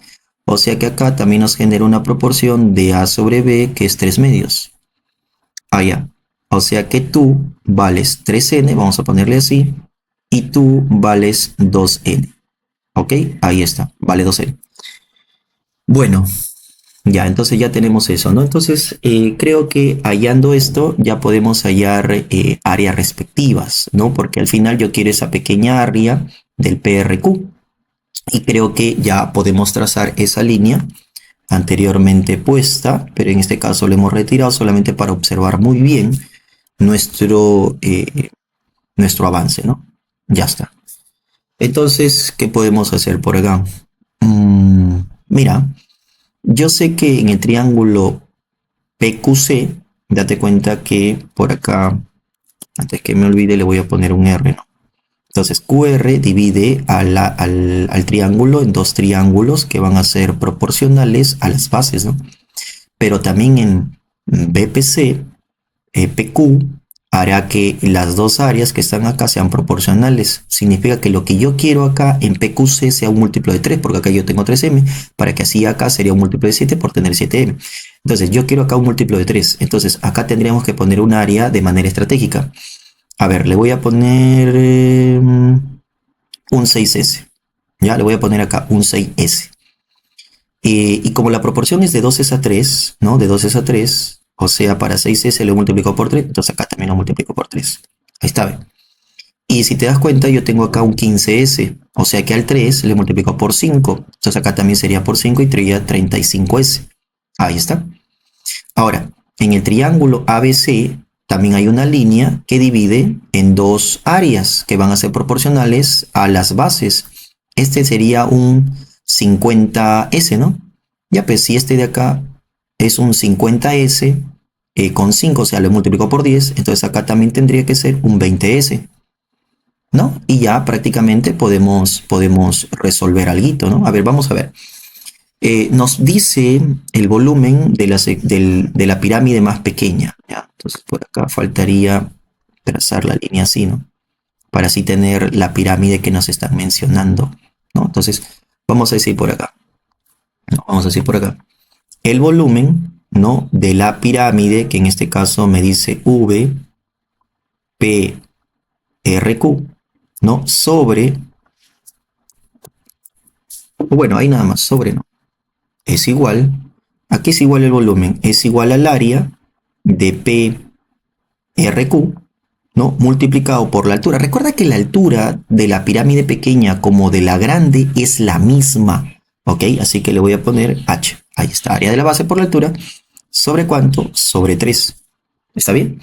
Speaker 1: O sea que acá también nos genera una proporción de A sobre B que es 3 medios. Allá. O sea que tú vales 3n, vamos a ponerle así, y tú vales 2n. ¿Ok? Ahí está, vale 2n. Bueno, ya, entonces ya tenemos eso, ¿no? Entonces, creo que hallando esto ya podemos hallar áreas respectivas, ¿no? Porque al final yo quiero esa pequeña área del PRQ. Y creo que ya podemos trazar esa línea anteriormente puesta, pero en este caso lo hemos retirado solamente para observar muy bien nuestro avance, ¿no? Ya está. Entonces, ¿qué podemos hacer por acá? Mira, yo sé que en el triángulo PQC, date cuenta que por acá, antes que me olvide, le voy a poner un R, ¿no? Entonces, QR divide al triángulo en dos triángulos que van a ser proporcionales a las bases, ¿no? Pero también en BPC, PQ hará que las dos áreas que están acá sean proporcionales. Significa que lo que yo quiero acá en PQC sea un múltiplo de 3, porque acá yo tengo 3m, para que así acá sería un múltiplo de 7 por tener 7m. Entonces, yo quiero acá un múltiplo de 3. Entonces, acá tendríamos que poner un área de manera estratégica. A ver, le voy a poner un 6s. Ya, le voy a poner acá un 6s. Y como la proporción es de 2 a 3, ¿no? De 2 a 3, o sea, para 6s lo multiplico por 3, entonces acá también lo multiplico por 3. Ahí está, ¿ve? Y si te das cuenta, yo tengo acá un 15s, o sea que al 3 le multiplico por 5, entonces acá también sería por 5 y tendría 35s. Ahí está. Ahora, en el triángulo ABC también hay una línea que divide en dos áreas que van a ser proporcionales a las bases. Este sería un 50S, ¿no? Ya, pues si este de acá es un 50S con 5, o sea, lo multiplico por 10, entonces acá también tendría que ser un 20S, ¿no? Y ya prácticamente podemos resolver algo, ¿no? A ver, vamos a ver. Nos dice el volumen de la pirámide más pequeña, ¿ya? Entonces por acá faltaría trazar la línea así, ¿no? Para así tener la pirámide que nos están mencionando, ¿no? Entonces vamos a decir por acá, ¿no? Vamos a decir por acá. El volumen, ¿no? De la pirámide, que en este caso me dice V, P, R, Q, ¿no? Sobre, bueno, ahí nada más, sobre, ¿no? Es igual, ¿a qué es igual el volumen? Es igual al área de PRQ, ¿no? Multiplicado por la altura. Recuerda que la altura de la pirámide pequeña como de la grande es la misma, ¿ok? Así que le voy a poner H. Ahí está, área de la base por la altura. ¿Sobre cuánto? Sobre 3. ¿Está bien?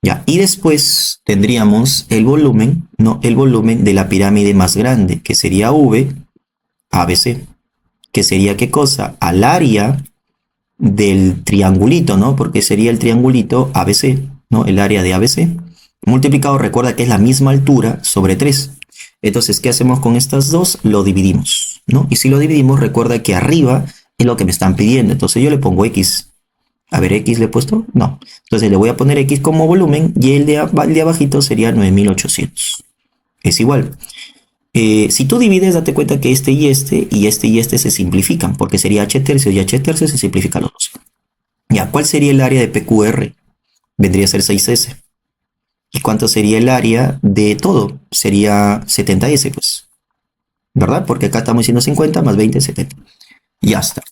Speaker 1: Ya, y después tendríamos el volumen, ¿no? El volumen de la pirámide más grande, que sería V, ABC. Que sería ¿qué cosa? Al área del triangulito, ¿no? Porque sería el triangulito ABC, ¿no? El área de ABC. Multiplicado, recuerda que es la misma altura sobre 3. Entonces, ¿qué hacemos con estas dos? Lo dividimos, ¿no? Y si lo dividimos, recuerda que arriba es lo que me están pidiendo. Entonces yo le pongo X. A ver, ¿X le he puesto? No. Entonces le voy a poner X como volumen y el de abajito sería 9800. Es igual. Si tú divides, date cuenta que este se simplifican, porque sería h tercios y h tercios se simplifican los dos. Ya, ¿cuál sería el área de PQR? Vendría a ser 6S. ¿Y cuánto sería el área de todo? Sería 70S, pues. ¿Verdad? Porque acá estamos diciendo 50 más 20, 70. Ya está.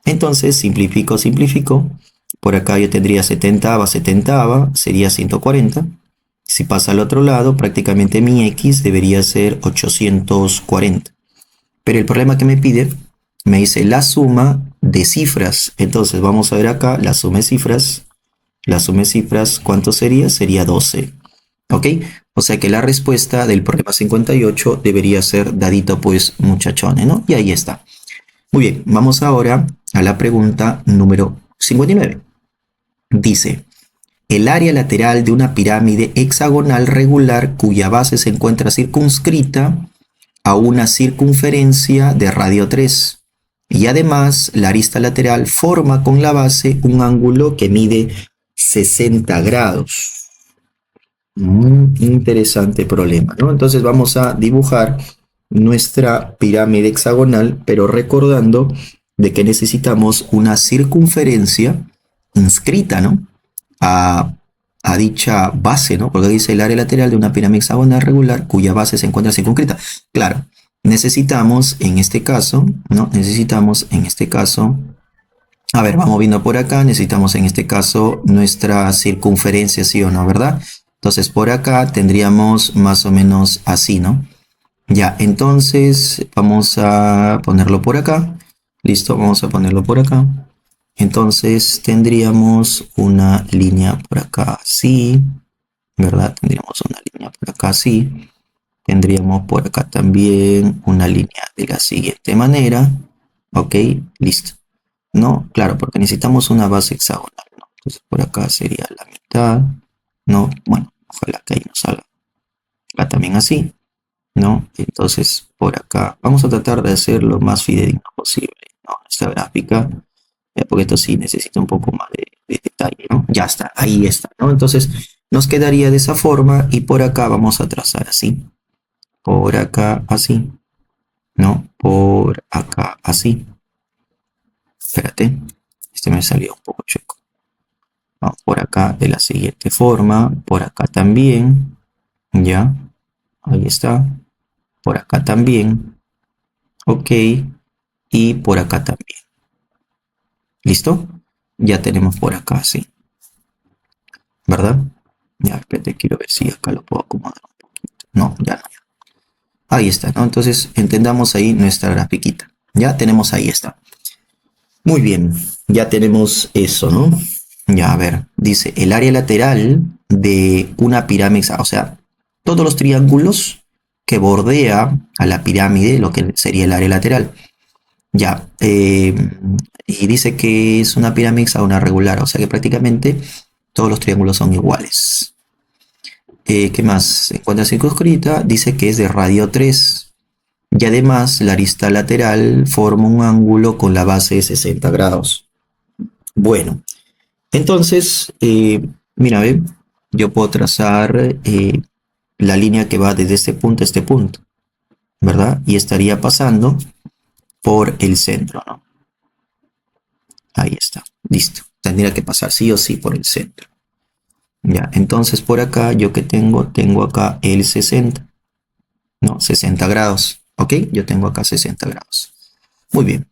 Speaker 1: Entonces, simplifico. Por acá yo tendría 70 sería 140. Si pasa al otro lado, prácticamente mi X debería ser 840. Pero el problema que me pide, me dice la suma de cifras. Entonces vamos a ver acá la suma de cifras. La suma de cifras, ¿cuánto sería? Sería 12. ¿Ok? O sea que la respuesta del problema 58 debería ser dadito pues muchachones, ¿no? Y ahí está. Muy bien, vamos ahora a la pregunta número 59. Dice, el área lateral de una pirámide hexagonal regular cuya base se encuentra circunscrita a una circunferencia de radio 3. Y además, la arista lateral forma con la base un ángulo que mide 60 grados. Interesante problema, ¿no? Entonces vamos a dibujar nuestra pirámide hexagonal, pero recordando de que necesitamos una circunferencia inscrita, ¿no? A, a dicha base, ¿no? Porque dice el área lateral de una pirámide hexagonal regular cuya base se encuentra circunscrita. Claro, necesitamos en este caso, ¿no? Necesitamos en este caso, a ver, vamos viendo por acá, necesitamos en este caso nuestra circunferencia, ¿sí o no, verdad? Entonces por acá tendríamos más o menos así, ¿no? Ya, entonces vamos a ponerlo por acá. Listo, vamos a ponerlo por acá. Entonces tendríamos una línea por acá así, ¿verdad? Tendríamos una línea por acá así. tendríamos por acá también una línea de la siguiente manera. Ok, listo. ¿No? Claro, porque necesitamos una base hexagonal, ¿no? Entonces por acá sería la mitad, ¿no? Bueno, ojalá que ahí nos salga. Acá también así, ¿no? Entonces por acá vamos a tratar de hacer lo más fidedigno posible, ¿no? Esta gráfica, porque esto sí necesita un poco más de detalle, ¿no? Ya está, ahí está, ¿no? Entonces nos quedaría de esa forma y por acá vamos a trazar así, por acá así, ¿no? Por acá así. Espérate, este me salió un poco chueco. Vamos por acá de la siguiente forma, por acá también, ya, ahí está, por acá también, ok, y por acá también, ¿listo? Ya tenemos por acá, sí, ¿verdad? Ya, espérate, quiero ver si acá lo puedo acomodar un poquito. No, ya no, ya. Ahí está, ¿no? Entonces, entendamos ahí nuestra grafiquita. Ya tenemos ahí está. Muy bien, ya tenemos eso, ¿no? Ya, a ver, dice el área lateral de una pirámide, o sea, todos los triángulos que bordea a la pirámide, lo que sería el área lateral. Ya, y dice que es una pirámide hexagonal regular, o sea que prácticamente todos los triángulos son iguales. ¿Qué más? En cuanto a circunscrita, dice que es de radio 3 y además la arista lateral forma un ángulo con la base de 60 grados. Bueno, entonces, mira, ¿ve? Yo puedo trazar la línea que va desde este punto a este punto, ¿verdad? Y estaría pasando por el centro, ¿no? Ahí está, listo. Tendría que pasar sí o sí por el centro. Ya, entonces por acá, yo que tengo acá el 60, ¿no? 60 grados, ¿ok? Yo tengo acá 60 grados. Muy bien.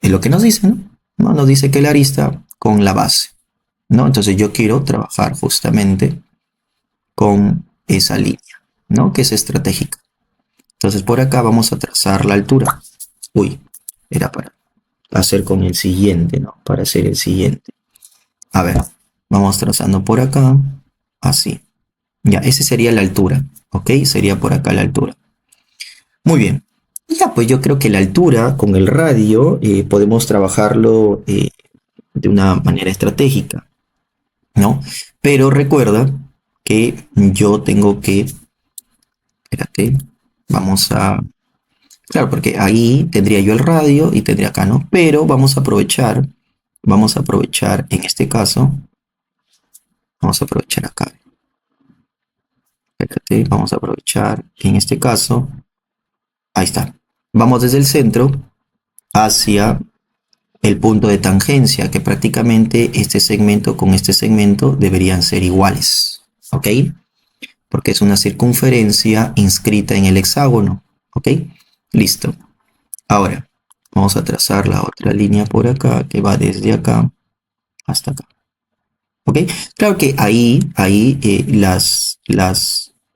Speaker 1: Es lo que nos dice, ¿no? ¿No? Nos dice que la arista con la base, ¿no? Entonces yo quiero trabajar justamente con esa línea, ¿no? Que es estratégica. Entonces por acá vamos a trazar la altura. Uy, era para hacer con el siguiente, ¿no? Para hacer el siguiente. A ver, vamos trazando por acá, así. Ya, esa sería la altura, ¿ok? Sería por acá la altura. Muy bien. Ya, pues yo creo que la altura con el radio podemos trabajarlo de una manera estratégica, ¿no? Pero recuerda que yo tengo que, espérate, vamos a, claro, porque ahí tendría yo el radio y tendría acá, ¿no? Pero vamos a aprovechar en este caso, vamos a aprovechar acá, espérate, vamos a aprovechar en este caso, ahí está. Vamos desde el centro hacia el punto de tangencia, que prácticamente este segmento con este segmento deberían ser iguales, ¿ok? Porque es una circunferencia inscrita en el hexágono, ¿ok? Listo. Ahora, vamos a trazar la otra línea por acá, que va desde acá hasta acá, ¿ok? Claro que ahí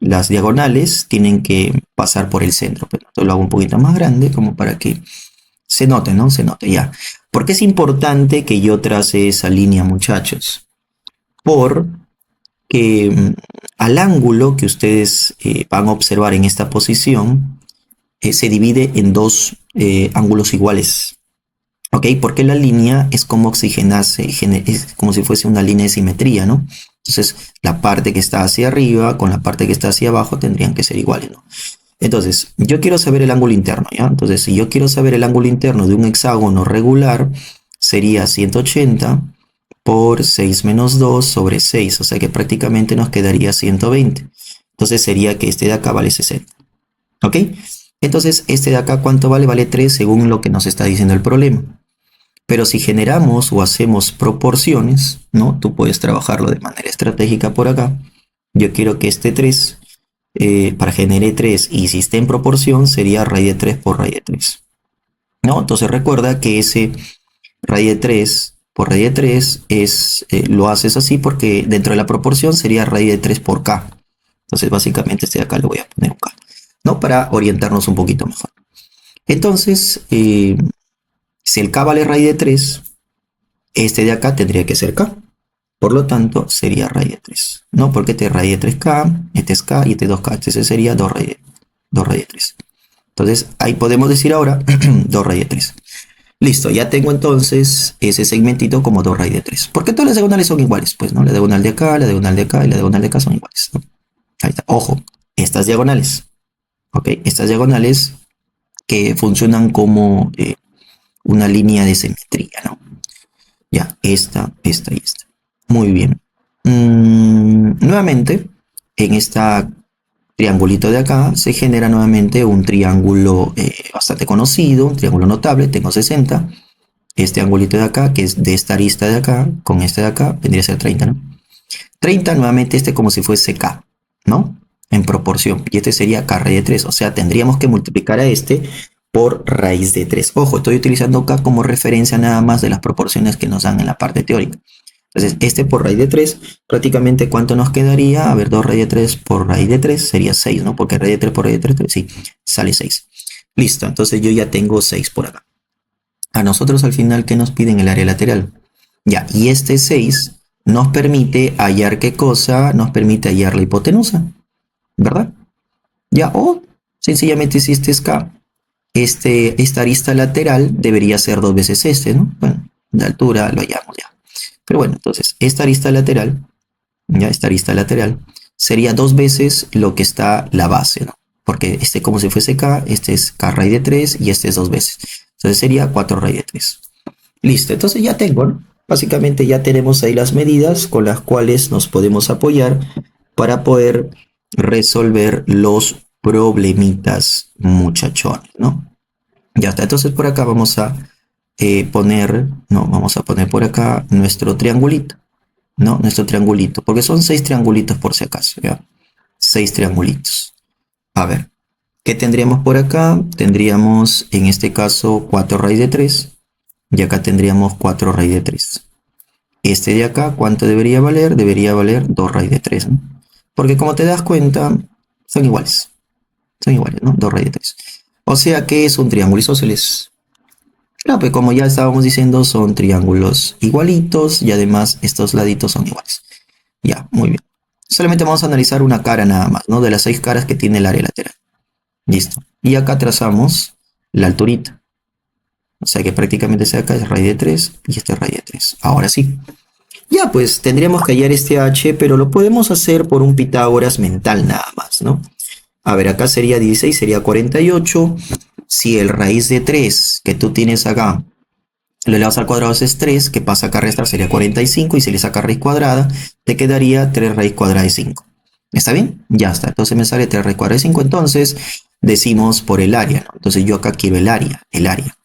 Speaker 1: las diagonales tienen que pasar por el centro, pero esto lo hago un poquito más grande como para que se note, ¿no? Se note ya. ¿Por qué es importante que yo trace esa línea, muchachos? Porque al ángulo que ustedes van a observar en esta posición se divide en dos ángulos iguales. ¿Ok? Porque la línea es como oxigenarse, es como si fuese una línea de simetría, ¿no? Entonces, la parte que está hacia arriba con la parte que está hacia abajo tendrían que ser iguales, ¿no? Entonces, yo quiero saber el ángulo interno, ¿ya? Entonces, si yo quiero saber el ángulo interno de un hexágono regular, sería 180 por 6 menos 2 sobre 6, o sea que prácticamente nos quedaría 120. Entonces sería que este de acá vale 60, ¿ok? Entonces, este de acá, ¿cuánto vale? Vale 3 según lo que nos está diciendo el problema. Pero si generamos o hacemos proporciones, ¿no? Tú puedes trabajarlo de manera estratégica por acá. Yo quiero que este 3 para genere 3 y si está en proporción sería raíz de 3 por raíz de 3, ¿no? Entonces recuerda que ese raíz de 3 por raíz de 3 es, lo haces así porque dentro de la proporción sería raíz de 3 por k. Entonces básicamente este de acá le voy a poner un k, ¿no? Para orientarnos un poquito mejor. Entonces, si el k vale raíz de 3, este de acá tendría que ser k. Por lo tanto, sería raíz de 3, ¿no? Porque este es raíz de 3k, este es k y este es 2k. Este sería 2 raíz 2 raíz de 3. Entonces, ahí podemos decir ahora 2 raíz de 3. Listo, ya tengo entonces ese segmentito como 2 raíz de 3. Porque todas las diagonales son iguales, pues, ¿no? La diagonal de acá, la diagonal de acá y la diagonal de acá son iguales, ¿no? Ahí está. Ojo, estas diagonales, ¿ok? Estas diagonales que funcionan como una línea de simetría, ¿no? Ya, esta y esta. Muy bien. Nuevamente, en esta triangulito de acá se genera nuevamente un triángulo bastante conocido, un triángulo notable, tengo 60. Este angulito de acá, que es de esta arista de acá, con este de acá, vendría a ser 30, ¿no? 30 nuevamente este como si fuese K, ¿no? En proporción. Y este sería K raíz de 3. O sea, tendríamos que multiplicar a este por raíz de 3. Ojo, estoy utilizando K como referencia nada más de las proporciones que nos dan en la parte teórica. Entonces, este por raíz de 3, prácticamente ¿cuánto nos quedaría? A ver, 2 raíz de 3 por raíz de 3 sería 6, ¿no? Porque raíz de 3 por raíz de 3, sí, sale 6. Listo, entonces yo ya tengo 6 por acá. A nosotros al final, ¿qué nos piden? El área lateral. Ya, y este 6 nos permite hallar qué cosa, nos permite hallar la hipotenusa, ¿verdad? Ya, o sencillamente si este es K, esta arista lateral debería ser 2 veces este, ¿no? Bueno, de altura lo hallamos ya. Pero bueno, entonces, esta arista lateral, ya, esta arista lateral, sería 2 veces lo que está la base, ¿no? Porque este como si fuese K, este es K raíz de 3 y este es 2 veces. Entonces sería 4 raíz de 3. Listo, entonces ya tengo, ¿no? Básicamente ya tenemos ahí las medidas con las cuales nos podemos apoyar para poder resolver los problemitas muchachones, ¿no? Ya está, entonces por acá vamos a vamos a poner por acá nuestro triangulito, ¿no? Nuestro triangulito, porque son 6 triangulitos por si acaso, ¿ya? 6 triangulitos. A ver, ¿qué tendríamos por acá? Tendríamos en este caso 4 raíz de 3 y acá tendríamos 4 raíz de 3. Este de acá, ¿cuánto debería valer? Debería valer 2 raíz de 3, ¿no? Porque como te das cuenta, son iguales. Son iguales, ¿no? 2 raíz de 3. O sea que es un triángulo isósceles. Claro, pues como ya estábamos diciendo, son triángulos igualitos y además estos laditos son iguales. Ya, muy bien. Solamente vamos a analizar una cara nada más, ¿no? De las 6 caras que tiene el área lateral. Listo. Y acá trazamos la alturita. O sea que prácticamente ese de acá es raíz de 3 y este es raíz de 3. Ahora sí. Ya, pues tendríamos que hallar este h, pero lo podemos hacer por un Pitágoras mental nada más, ¿no? A ver, acá sería 16, sería 48. Si el raíz de 3 que tú tienes acá lo elevas al cuadrado es 3, que pasa acá a restar sería 45, y si le sacas raíz cuadrada, te quedaría 3 raíz cuadrada de 5. ¿Está bien? Ya está. Entonces me sale 3 raíz cuadrada de 5. Entonces decimos por el área, ¿no? Entonces yo acá quiero el área, el área.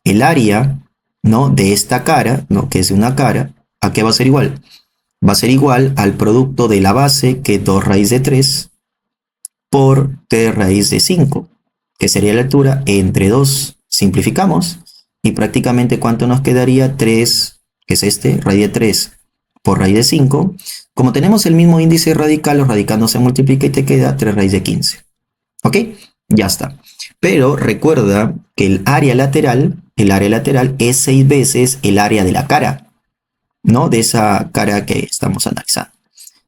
Speaker 1: El área, ¿no? De esta cara, ¿no? Que es una cara, ¿a qué va a ser igual? Va a ser igual al producto de la base, que es 2 raíz de 3, por 3 raíz de 5, que sería la altura entre 2. Simplificamos y prácticamente ¿cuánto nos quedaría? 3, que es este, raíz de 3 por raíz de 5. Como tenemos el mismo índice radical, los radicandos se multiplica y te queda 3 raíz de 15. ¿Ok? Ya está. Pero recuerda que el área lateral es 6 veces el área de la cara, ¿no? De esa cara que estamos analizando.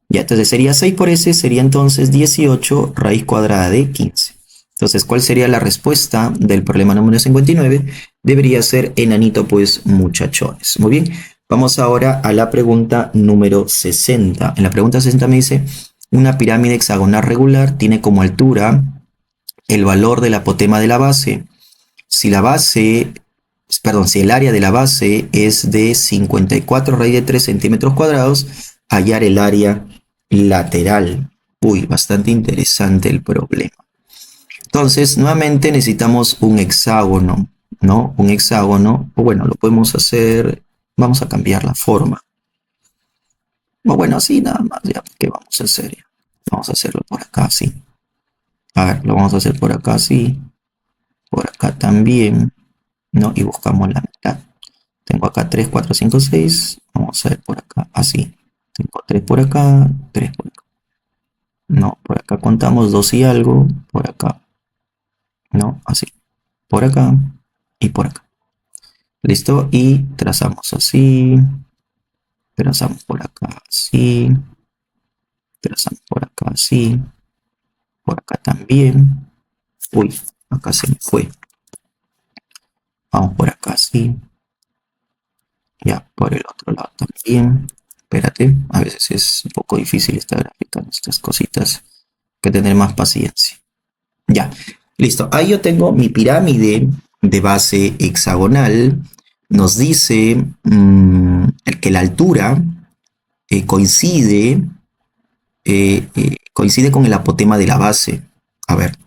Speaker 1: Ya, entonces sería 6 por s, sería entonces 18 raíz cuadrada de 15. Entonces, ¿cuál sería la respuesta del problema número 59? Debería ser enanito, pues, muchachones. Muy bien, vamos ahora a la pregunta número 60. En la pregunta 60 me dice, una pirámide hexagonal regular tiene como altura el valor del apotema de la base. Si la base, perdón, si el área de la base es de 54 raíz de 3 centímetros cuadrados, hallar el área lateral. Uy, bastante interesante el problema. Entonces, nuevamente necesitamos un hexágono, ¿no? Un hexágono, o bueno, lo podemos hacer, vamos a cambiar la forma. O bueno, así nada más, ya, ¿qué vamos a hacer? Vamos a hacerlo por acá, así. A ver, lo vamos a hacer por acá, así. Por acá también, ¿no? Y buscamos la mitad. Tengo acá 3, 4, 5, 6. Vamos a ver por acá, así. Tengo 3 por acá, 3 por acá. No, por acá contamos 2 y algo. Por acá, no, así. Por acá y por acá. Listo, y trazamos así. Trazamos por acá así. Trazamos por acá así. Por acá también. Uy, acá se me fue. Vamos por acá, sí. Ya, por el otro lado también. Espérate, a veces es un poco difícil estar graficando estas cositas. Hay que tener más paciencia. Ya, listo. Ahí yo tengo mi pirámide de base hexagonal. Nos dice que la altura coincide, coincide con el apotema de la base. A ver,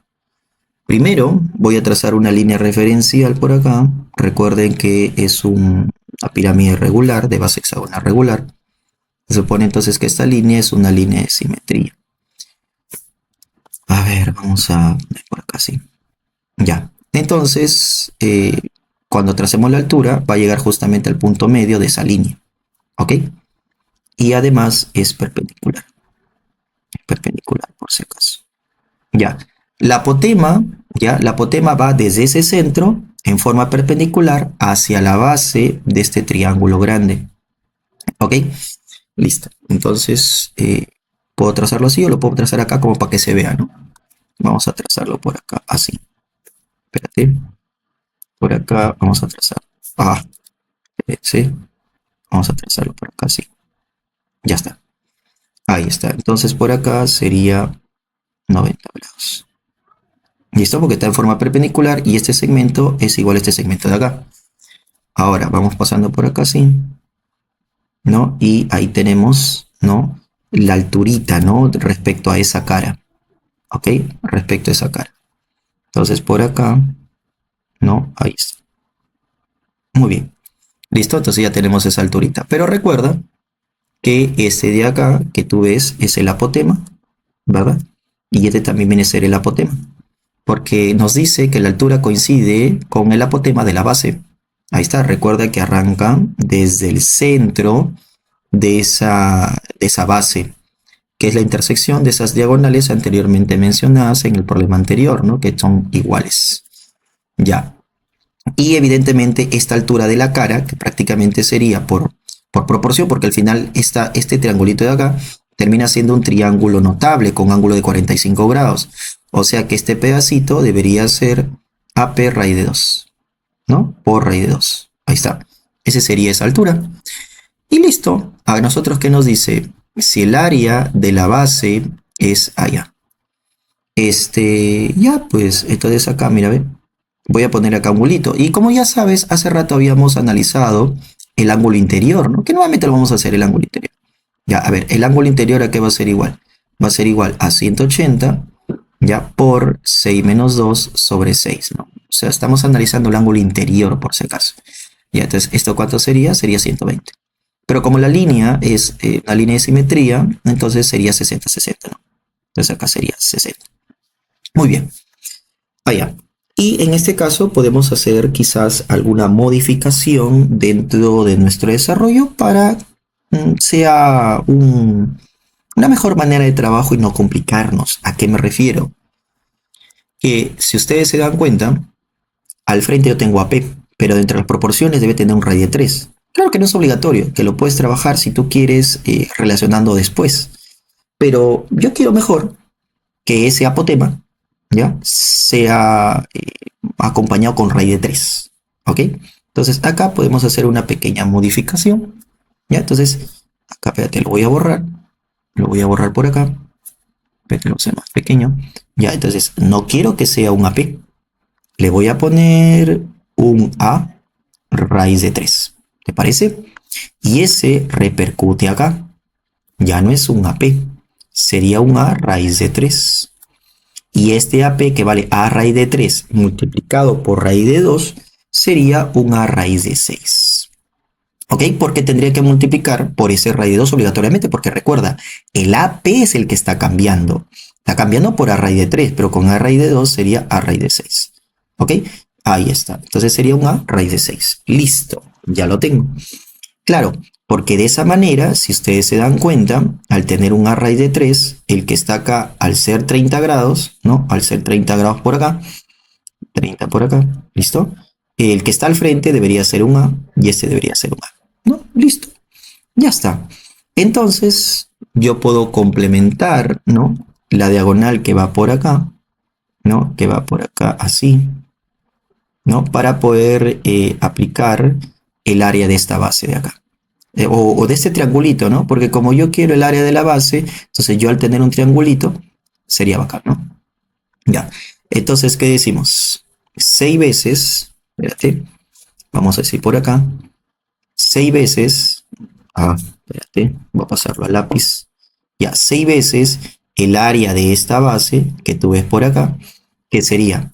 Speaker 1: primero voy a trazar una línea referencial por acá. Recuerden que es una pirámide regular, de base hexagonal regular. Se supone entonces que esta línea es una línea de simetría. A ver, vamos a poner por acá así. Ya. Entonces, cuando tracemos la altura, va a llegar justamente al punto medio de esa línea. ¿Ok? Y además es perpendicular. Perpendicular, por si acaso. Ya. La apotema, ya, la apotema va desde ese centro en forma perpendicular hacia la base de este triángulo grande. ¿Ok? Listo. Entonces, puedo trazarlo así o lo puedo trazar acá como para que se vea, ¿no? Vamos a trazarlo por acá, así. Espérate. Por acá vamos a trazar. Ah, sí. Vamos a trazarlo por acá, sí. Ya está. Ahí está. Entonces por acá sería 90 grados. ¿Listo? Porque está en forma perpendicular y este segmento es igual a este segmento de acá. Ahora vamos pasando por acá, sí. ¿No? Y ahí tenemos, ¿no? La alturita, ¿no? Respecto a esa cara. ¿Ok? Respecto a esa cara. Entonces por acá, ¿no? Ahí está. Muy bien. ¿Listo? Entonces ya tenemos esa alturita. Pero recuerda que este de acá, que tú ves, es el apotema, ¿verdad? Y este también viene a ser el apotema, porque nos dice que la altura coincide con el apotema de la base. Ahí está, recuerda que arranca desde el centro de esa base, que es la intersección de esas diagonales anteriormente mencionadas en el problema anterior, ¿no? Que son iguales. Ya. Y evidentemente esta altura de la cara, que prácticamente sería por proporción, porque al final este triangulito de acá termina siendo un triángulo notable con ángulo de 45 grados. O sea que este pedacito debería ser AP raíz de 2, ¿no? Por raíz de 2. Ahí está. Esa sería esa altura. Y listo. A nosotros, ¿qué nos dice? Si el área de la base es allá. Ya, pues, entonces acá, mira, ve. Voy a poner acá un ángulo. Y como ya sabes, hace rato habíamos analizado el ángulo interior, ¿no? Que nuevamente lo vamos a hacer el ángulo interior. Ya, a ver, el ángulo interior a qué va a ser igual. Va a ser igual a 180, ya, por 6 menos 2 sobre 6, ¿no? O sea, estamos analizando el ángulo interior, por si acaso. Ya, entonces, ¿esto cuánto sería? Sería 120. Pero como la línea es una línea de simetría, entonces sería 60-60, ¿no? Entonces acá sería 60. Muy bien. Allá. Y en este caso podemos hacer quizás alguna modificación dentro de nuestro desarrollo para sea una mejor manera de trabajo y no complicarnos. ¿A qué me refiero? Que si ustedes se dan cuenta, al frente yo tengo AP, pero dentro de las proporciones debe tener un radio de 3. Claro que no es obligatorio, que lo puedes trabajar si tú quieres relacionando después. Pero yo quiero mejor que ese apotema, ¿ya? Sea acompañado con raíz de 3. ¿Ok? Entonces acá podemos hacer una pequeña modificación. ¿Ya? Entonces, acá, espérate, lo voy a borrar. Lo voy a borrar por acá. Espérate, lo hace más pequeño. Ya, entonces, no quiero que sea un AP. Le voy a poner un A raíz de 3. ¿Te parece? Y ese repercute acá. Ya no es un AP. Sería un A raíz de 3. Y este AP que vale A raíz de 3 multiplicado por raíz de 2 sería un A raíz de 6. ¿Ok? Porque tendría que multiplicar por ese raíz de 2 obligatoriamente, porque recuerda, el AP es el que está cambiando. Está cambiando por A raíz de 3, pero con A raíz de 2 sería A raíz de 6. ¿Ok? Ahí está. Entonces sería un A raíz de 6. Listo, ya lo tengo. Claro, porque de esa manera, si ustedes se dan cuenta, al tener un A raíz de 3, el que está acá, al ser 30 grados, ¿no? Al ser 30 grados por acá, 30 por acá, ¿listo? El que está al frente debería ser un A y este debería ser un A, ¿no? Listo, ya está. Entonces, yo puedo complementar, ¿no? La diagonal que va por acá, ¿no? Que va por acá así, ¿no? Para poder aplicar el área de esta base de acá. O de este triangulito, ¿no? Porque como yo quiero el área de la base, entonces yo al tener un triangulito, sería bacán, ¿no? Ya. Entonces, ¿qué decimos? 6 veces, espérate, vamos a decir por acá, 6 veces, espérate, voy a pasarlo al lápiz, ya, 6 veces el área de esta base que tú ves por acá, que sería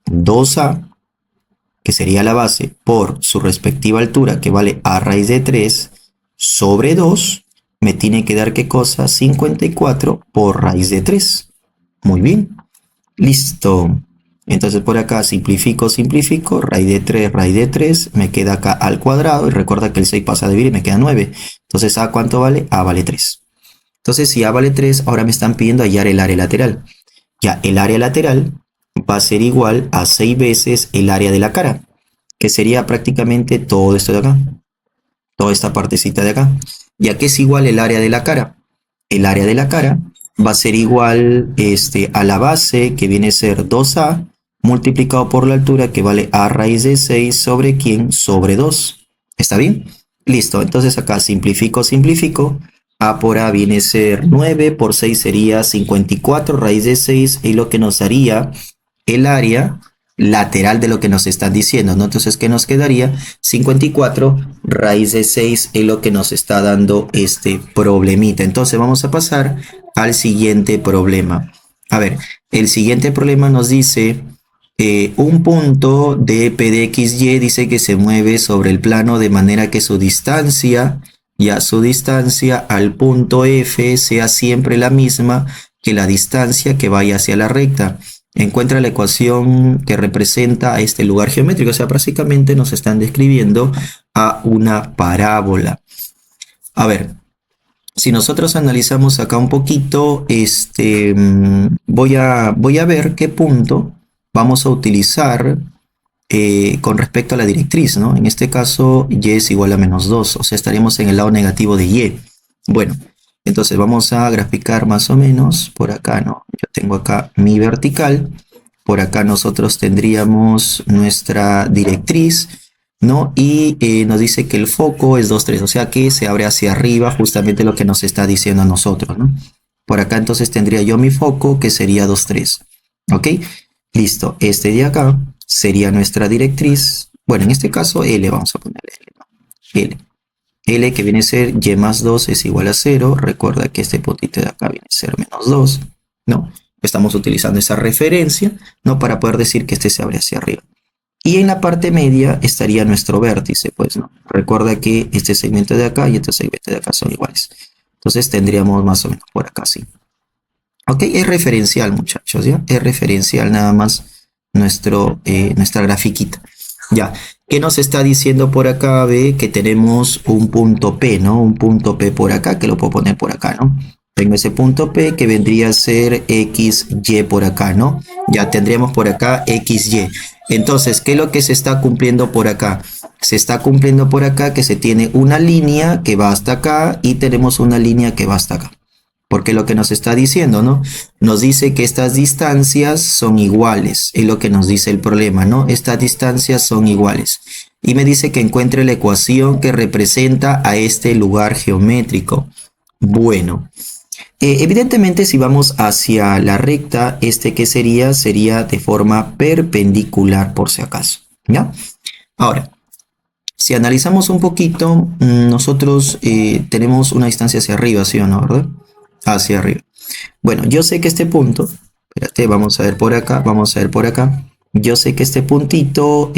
Speaker 1: 2A, que sería la base, por su respectiva altura, que vale a raíz de 3 sobre 2, me tiene que dar qué cosa, 54 por raíz de 3. Muy bien, listo. Entonces por acá simplifico, raíz de 3, me queda acá al cuadrado, y recuerda que el 6 pasa a dividir y me queda 9. Entonces ¿A cuánto vale? A vale 3. Entonces si A vale 3, ahora me están pidiendo hallar el área lateral. Ya, el área lateral va a ser igual a 6 veces el área de la cara, que sería prácticamente todo esto de acá, toda esta partecita de acá. ¿Y a qué es igual el área de la cara? El área de la cara va a ser igual a la base, que viene a ser 2A, multiplicado por la altura, que vale a raíz de 6 sobre quién, sobre 2. ¿Está bien? Listo, entonces acá simplifico. A por A viene a ser 9, por 6 sería 54 raíz de 6, y lo que nos daría el área lateral de lo que nos están diciendo, ¿no? Entonces, ¿qué nos quedaría? 54 raíz de 6 es lo que nos está dando este problemita. Entonces, vamos a pasar al siguiente problema. A ver, el siguiente problema nos dice un punto de P de XY dice que se mueve sobre el plano de manera que su distancia, ya su distancia al punto F sea siempre la misma que la distancia que vaya hacia la recta. Encuentra la ecuación que representa a este lugar geométrico. O sea, básicamente nos están describiendo a una parábola. A ver, si nosotros analizamos acá un poquito, voy a ver qué punto vamos a utilizar con respecto a la directriz, ¿no? En este caso, y es igual a menos 2, o sea, estaríamos en el lado negativo de y. Bueno, entonces vamos a graficar más o menos por acá, ¿no? Yo tengo acá mi vertical, por acá nosotros tendríamos nuestra directriz, ¿no? Y nos dice que el foco es 2, 3, o sea que se abre hacia arriba, justamente lo que nos está diciendo a nosotros, ¿no? Por acá entonces tendría yo mi foco, que sería 2, 3, ¿ok? Listo, este de acá sería nuestra directriz. Bueno, en este caso L, vamos a ponerle L, ¿no? L. L que viene a ser y más 2 es igual a 0. Recuerda que este puntito de acá viene a ser menos 2, ¿no? Estamos utilizando esa referencia, ¿no? Para poder decir que este se abre hacia arriba. Y en la parte media estaría nuestro vértice, pues, ¿no? Recuerda que este segmento de acá y este segmento de acá son iguales. Entonces tendríamos más o menos por acá, sí. Ok, es referencial, muchachos, ¿ya? Es referencial nada más nuestra grafiquita. Ya, ¿qué nos está diciendo por acá? Ve que tenemos un punto P, ¿no? Un punto P por acá, que lo puedo poner por acá, ¿no? Tengo ese punto P que vendría a ser XY por acá, ¿no? Ya tendríamos por acá XY. Entonces, ¿qué es lo que se está cumpliendo por acá? Se está cumpliendo por acá que se tiene una línea que va hasta acá y tenemos una línea que va hasta acá. Porque lo que nos está diciendo, ¿no? Nos dice que estas distancias son iguales, es lo que nos dice el problema, ¿no? Estas distancias son iguales. Y me dice que encuentre la ecuación que representa a este lugar geométrico. Bueno, evidentemente si vamos hacia la recta, ¿qué sería? Sería de forma perpendicular, por si acaso, ¿ya? Ahora, si analizamos un poquito, nosotros tenemos una distancia hacia arriba, ¿sí o no, verdad? Hacia arriba. Bueno, yo sé que este punto, espérate, vamos a ver por acá, vamos a ver por acá. Yo sé que este puntito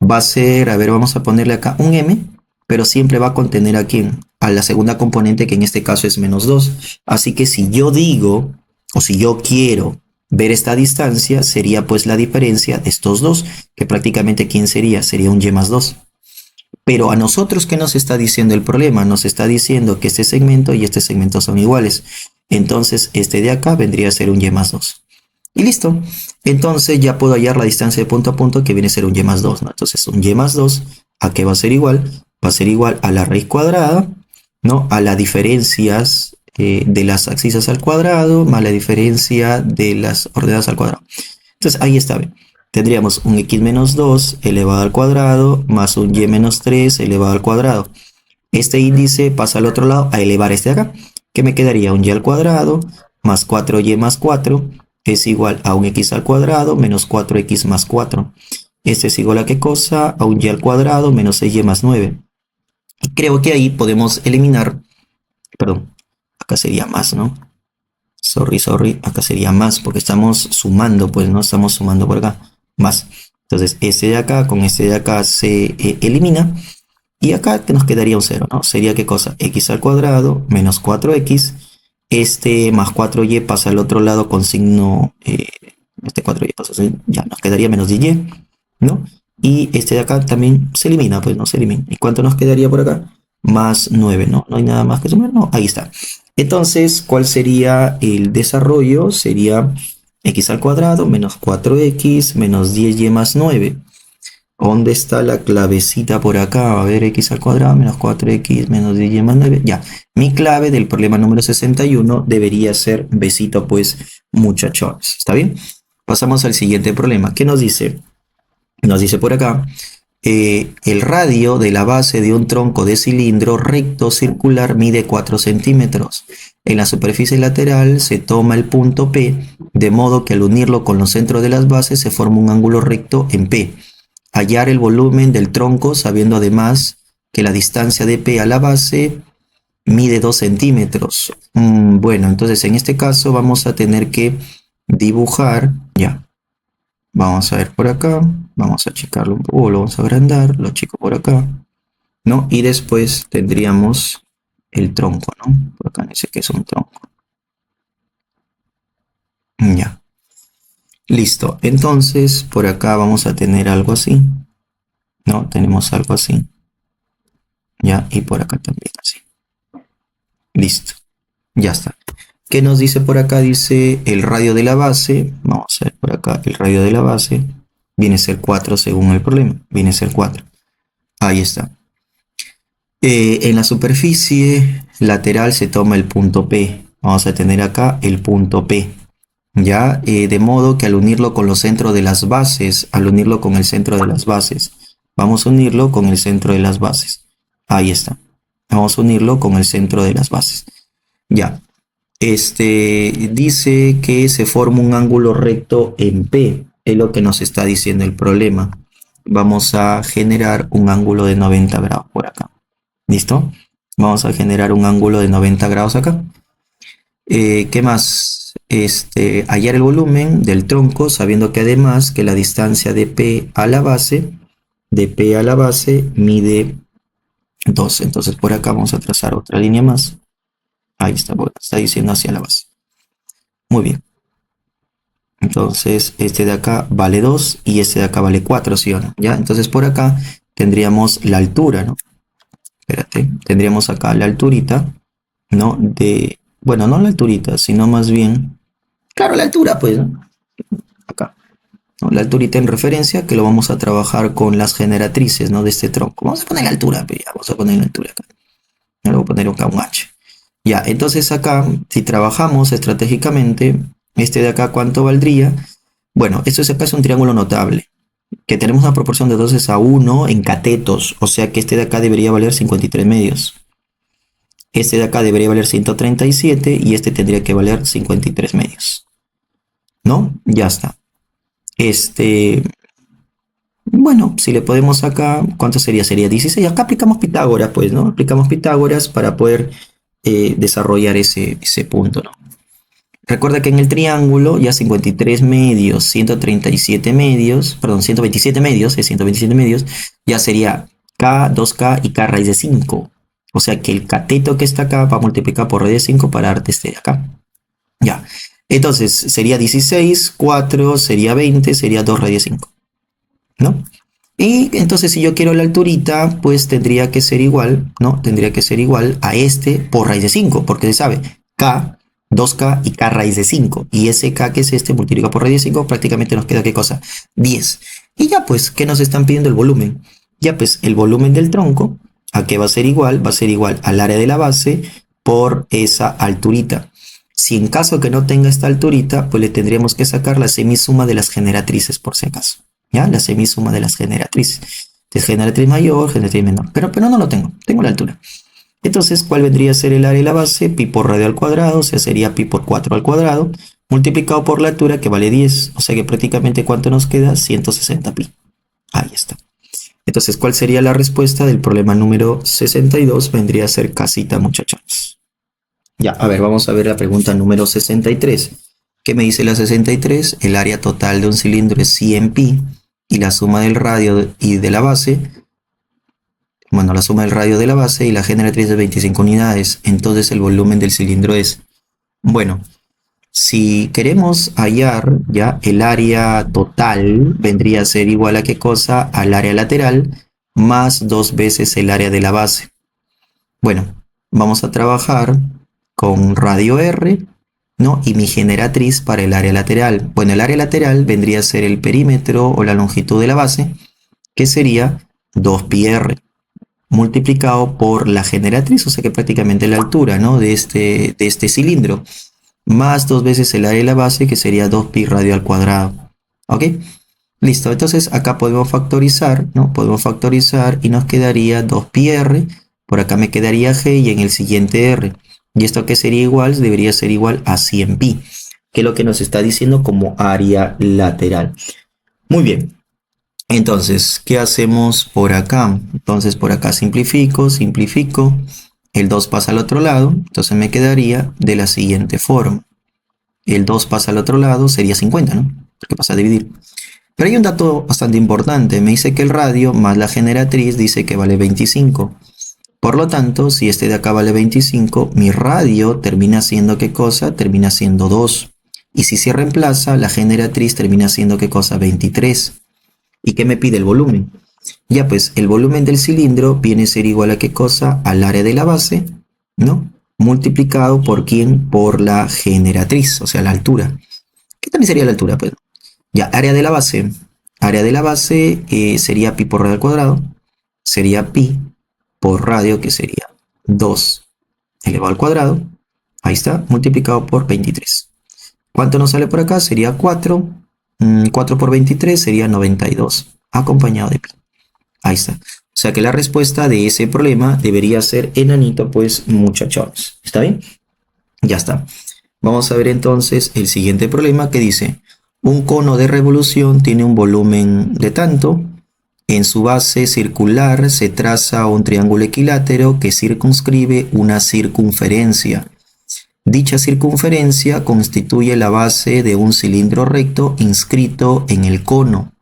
Speaker 1: va a ser, a ver, vamos a ponerle acá un M, pero siempre va a contener a quién, a la segunda componente, que en este caso es menos 2. Así que si yo digo, o si yo quiero ver esta distancia, sería pues la diferencia de estos dos, que prácticamente ¿quién sería? Sería un Y más 2. Pero a nosotros, ¿qué nos está diciendo el problema? Nos está diciendo que este segmento y este segmento son iguales. Entonces, este de acá vendría a ser un Y más 2. Y listo. Entonces ya puedo hallar la distancia de punto a punto, que viene a ser un Y más 2, ¿no? Entonces un Y más 2, ¿a qué va a ser igual? Va a ser igual a la raíz cuadrada, ¿no? A las diferencias de las abscisas al cuadrado más la diferencia de las ordenadas al cuadrado. Entonces ahí está, ¿ve? Tendríamos un x menos 2 elevado al cuadrado más un y menos 3 elevado al cuadrado. Este índice pasa al otro lado a elevar este de acá, que me quedaría un y al cuadrado más 4y más 4 es igual a un x al cuadrado menos 4x más 4. Este es igual a ¿qué cosa? A un y al cuadrado menos 6y más 9. Y creo que ahí podemos eliminar, perdón, acá sería más, ¿no? Sorry, acá sería más, porque estamos sumando, pues no estamos sumando por acá, más. Entonces, este de acá con este de acá se elimina, y acá nos quedaría un 0, ¿no? Sería ¿qué cosa? X al cuadrado menos 4x, este más 4y pasa al otro lado con signo, este 4y pasa, ya nos quedaría menos y, ¿no? Y este de acá también se elimina, pues no se elimina. ¿Y cuánto nos quedaría por acá? Más 9, ¿no? No hay nada más que sumar, no, ahí está. Entonces, ¿cuál sería el desarrollo? Sería x al cuadrado menos 4x menos 10y más 9. ¿Dónde está la clavecita por acá? A ver, x al cuadrado menos 4x menos 10y más 9. Ya, mi clave del problema número 61 debería ser besito, pues, muchachones. ¿Está bien? Pasamos al siguiente problema. ¿Qué nos dice? Nos dice por acá, el radio de la base de un tronco de cilindro recto circular mide 4 centímetros. En la superficie lateral se toma el punto P, de modo que al unirlo con los centros de las bases se forma un ángulo recto en P. Hallar el volumen del tronco sabiendo además que la distancia de P a la base mide 2 centímetros. Bueno, entonces en este caso vamos a tener que dibujar, ya. Vamos a ver por acá, vamos a achicarlo un poco, lo vamos a agrandar, lo achico por acá, ¿no? Y después tendríamos el tronco, ¿no? Por acá dice que es un tronco. Ya. Listo. Entonces, por acá vamos a tener algo así, ¿no? Tenemos algo así. Ya, y por acá también así. Listo. Ya está. ¿Qué nos dice por acá? Dice el radio de la base. Vamos a ver por acá. El radio de la base viene a ser 4 según el problema. Viene a ser 4. Ahí está. En la superficie lateral se toma el punto P. Vamos a tener acá el punto P. Ya, de modo que al unirlo con los centros de las bases, al unirlo con el centro de las bases, vamos a unirlo con el centro de las bases. Ahí está. Vamos a unirlo con el centro de las bases. Ya. Dice que se forma un ángulo recto en P, es lo que nos está diciendo el problema. Vamos a generar un ángulo de 90 grados por acá. ¿Listo? Vamos a generar un ángulo de 90 grados acá. ¿Qué más? Hallar el volumen del tronco, sabiendo que además que la distancia de P a la base, mide 2. Entonces por acá vamos a trazar otra línea más. Ahí está, está diciendo hacia la base. Muy bien. Entonces, este de acá vale 2 y este de acá vale 4, ¿sí o no? ¿Ya? Entonces, por acá tendríamos la altura, ¿no? Espérate, tendríamos acá la alturita, ¿no? Bueno, no la alturita, sino más bien... Claro, la altura, pues, ¿no? Acá, ¿no? La alturita en referencia, que lo vamos a trabajar con las generatrices, ¿no? De este tronco. Vamos a poner la altura, pues, ya, vamos a poner la altura acá. Le voy a poner acá un H. Ya, entonces acá, si trabajamos estratégicamente, este de acá, ¿cuánto valdría? Bueno, esto es acá es un triángulo notable, que tenemos una proporción de 2:1 en catetos, o sea que este de acá debería valer 53 medios. Este de acá debería valer 137 y este tendría que valer 53 medios. ¿No? Ya está. Bueno, si le podemos acá, ¿cuánto sería? Sería 16. Acá aplicamos Pitágoras, pues, ¿no? Aplicamos Pitágoras para poder desarrollar ese punto, ¿no? Recuerda que en el triángulo ya 53 medios, 137 medios, perdón, 127 medios, 127 medios, ya sería K, 2K y K raíz de 5. O sea que el cateto que está acá va a multiplicar por raíz de 5 para darte este de acá. Ya. Entonces sería 16, 4, sería 20, sería 2 raíz de 5. ¿No? Y entonces si yo quiero la alturita, pues tendría que ser igual, ¿no? Tendría que ser igual a este por raíz de 5, porque se sabe, K, 2K y K raíz de 5. Y ese K que es este multiplica por raíz de 5, prácticamente nos queda ¿qué cosa? 10. Y ya pues, ¿qué nos están pidiendo? El volumen. Ya pues, el volumen del tronco, ¿a qué va a ser igual? Va a ser igual al área de la base por esa alturita. Si en caso que no tenga esta alturita, pues le tendríamos que sacar la semisuma de las generatrices, por si acaso. ¿Ya? La semisuma de las generatrices. Entonces, generatriz mayor, generatriz menor. Pero no lo tengo, tengo la altura. Entonces, ¿cuál vendría a ser el área y la base? Pi por radio al cuadrado, o sea, sería pi por 4 al cuadrado, multiplicado por la altura, que vale 10. O sea que prácticamente, ¿cuánto nos queda? 160 pi. Ahí está. Entonces, ¿cuál sería la respuesta del problema número 62? Vendría a ser casita, muchachos. Ya, a ver, vamos a ver la pregunta número 63. ¿Qué me dice la 63? El área total de un cilindro es 100 pi y la suma del radio y de la base, bueno, la suma del radio de la base y la generatriz de 25 unidades. Entonces el volumen del cilindro es, bueno, si queremos hallar ya el área total, vendría a ser igual a qué cosa? Al área lateral más 2 veces el área de la base. Bueno, vamos a trabajar con radio R, ¿no? Y mi generatriz para el área lateral. Bueno, el área lateral vendría a ser el perímetro o la longitud de la base, que sería 2πr multiplicado por la generatriz, o sea que prácticamente la altura, ¿no? de este cilindro, más 2 veces el área de la base, que sería 2pi radio al cuadrado. ¿Ok? Listo, entonces acá podemos factorizar, ¿no? Podemos factorizar y nos quedaría 2πr, por acá me quedaría g y en el siguiente r. ¿Y esto qué sería igual? Debería ser igual a 100 pi, que es lo que nos está diciendo como área lateral. Muy bien. Entonces, ¿qué hacemos por acá? Entonces, por acá simplifico, el 2 pasa al otro lado, entonces me quedaría de la siguiente forma. El 2 pasa al otro lado, sería 50, ¿no? Porque pasa a dividir. Pero hay un dato bastante importante, me dice que el radio más la generatriz dice que vale 25. Por lo tanto, si este de acá vale 25, mi radio termina siendo ¿qué cosa? Termina siendo 2. Y si se reemplaza, la generatriz termina siendo ¿qué cosa? 23. ¿Y qué me pide el volumen? Ya pues, el volumen del cilindro viene a ser igual a ¿qué cosa? Al área de la base, ¿no? Multiplicado por ¿quién? Por la generatriz, o sea, la altura. ¿Qué también sería la altura? Pues ya, área de la base. Área de la base sería pi por radio al cuadrado. Sería pi por radio, que sería 2 elevado al cuadrado. Ahí está, multiplicado por 23. ¿Cuánto nos sale por acá? Sería 4. 4 por 23 sería 92, acompañado de pi. Ahí está. O sea que la respuesta de ese problema debería ser enanito, pues muchachones. ¿Está bien? Ya está. Vamos a ver entonces el siguiente problema que dice, un cono de revolución tiene un volumen de tanto, en su base circular se traza un triángulo equilátero que circunscribe una circunferencia. Dicha circunferencia constituye la base de un cilindro recto inscrito en el cono.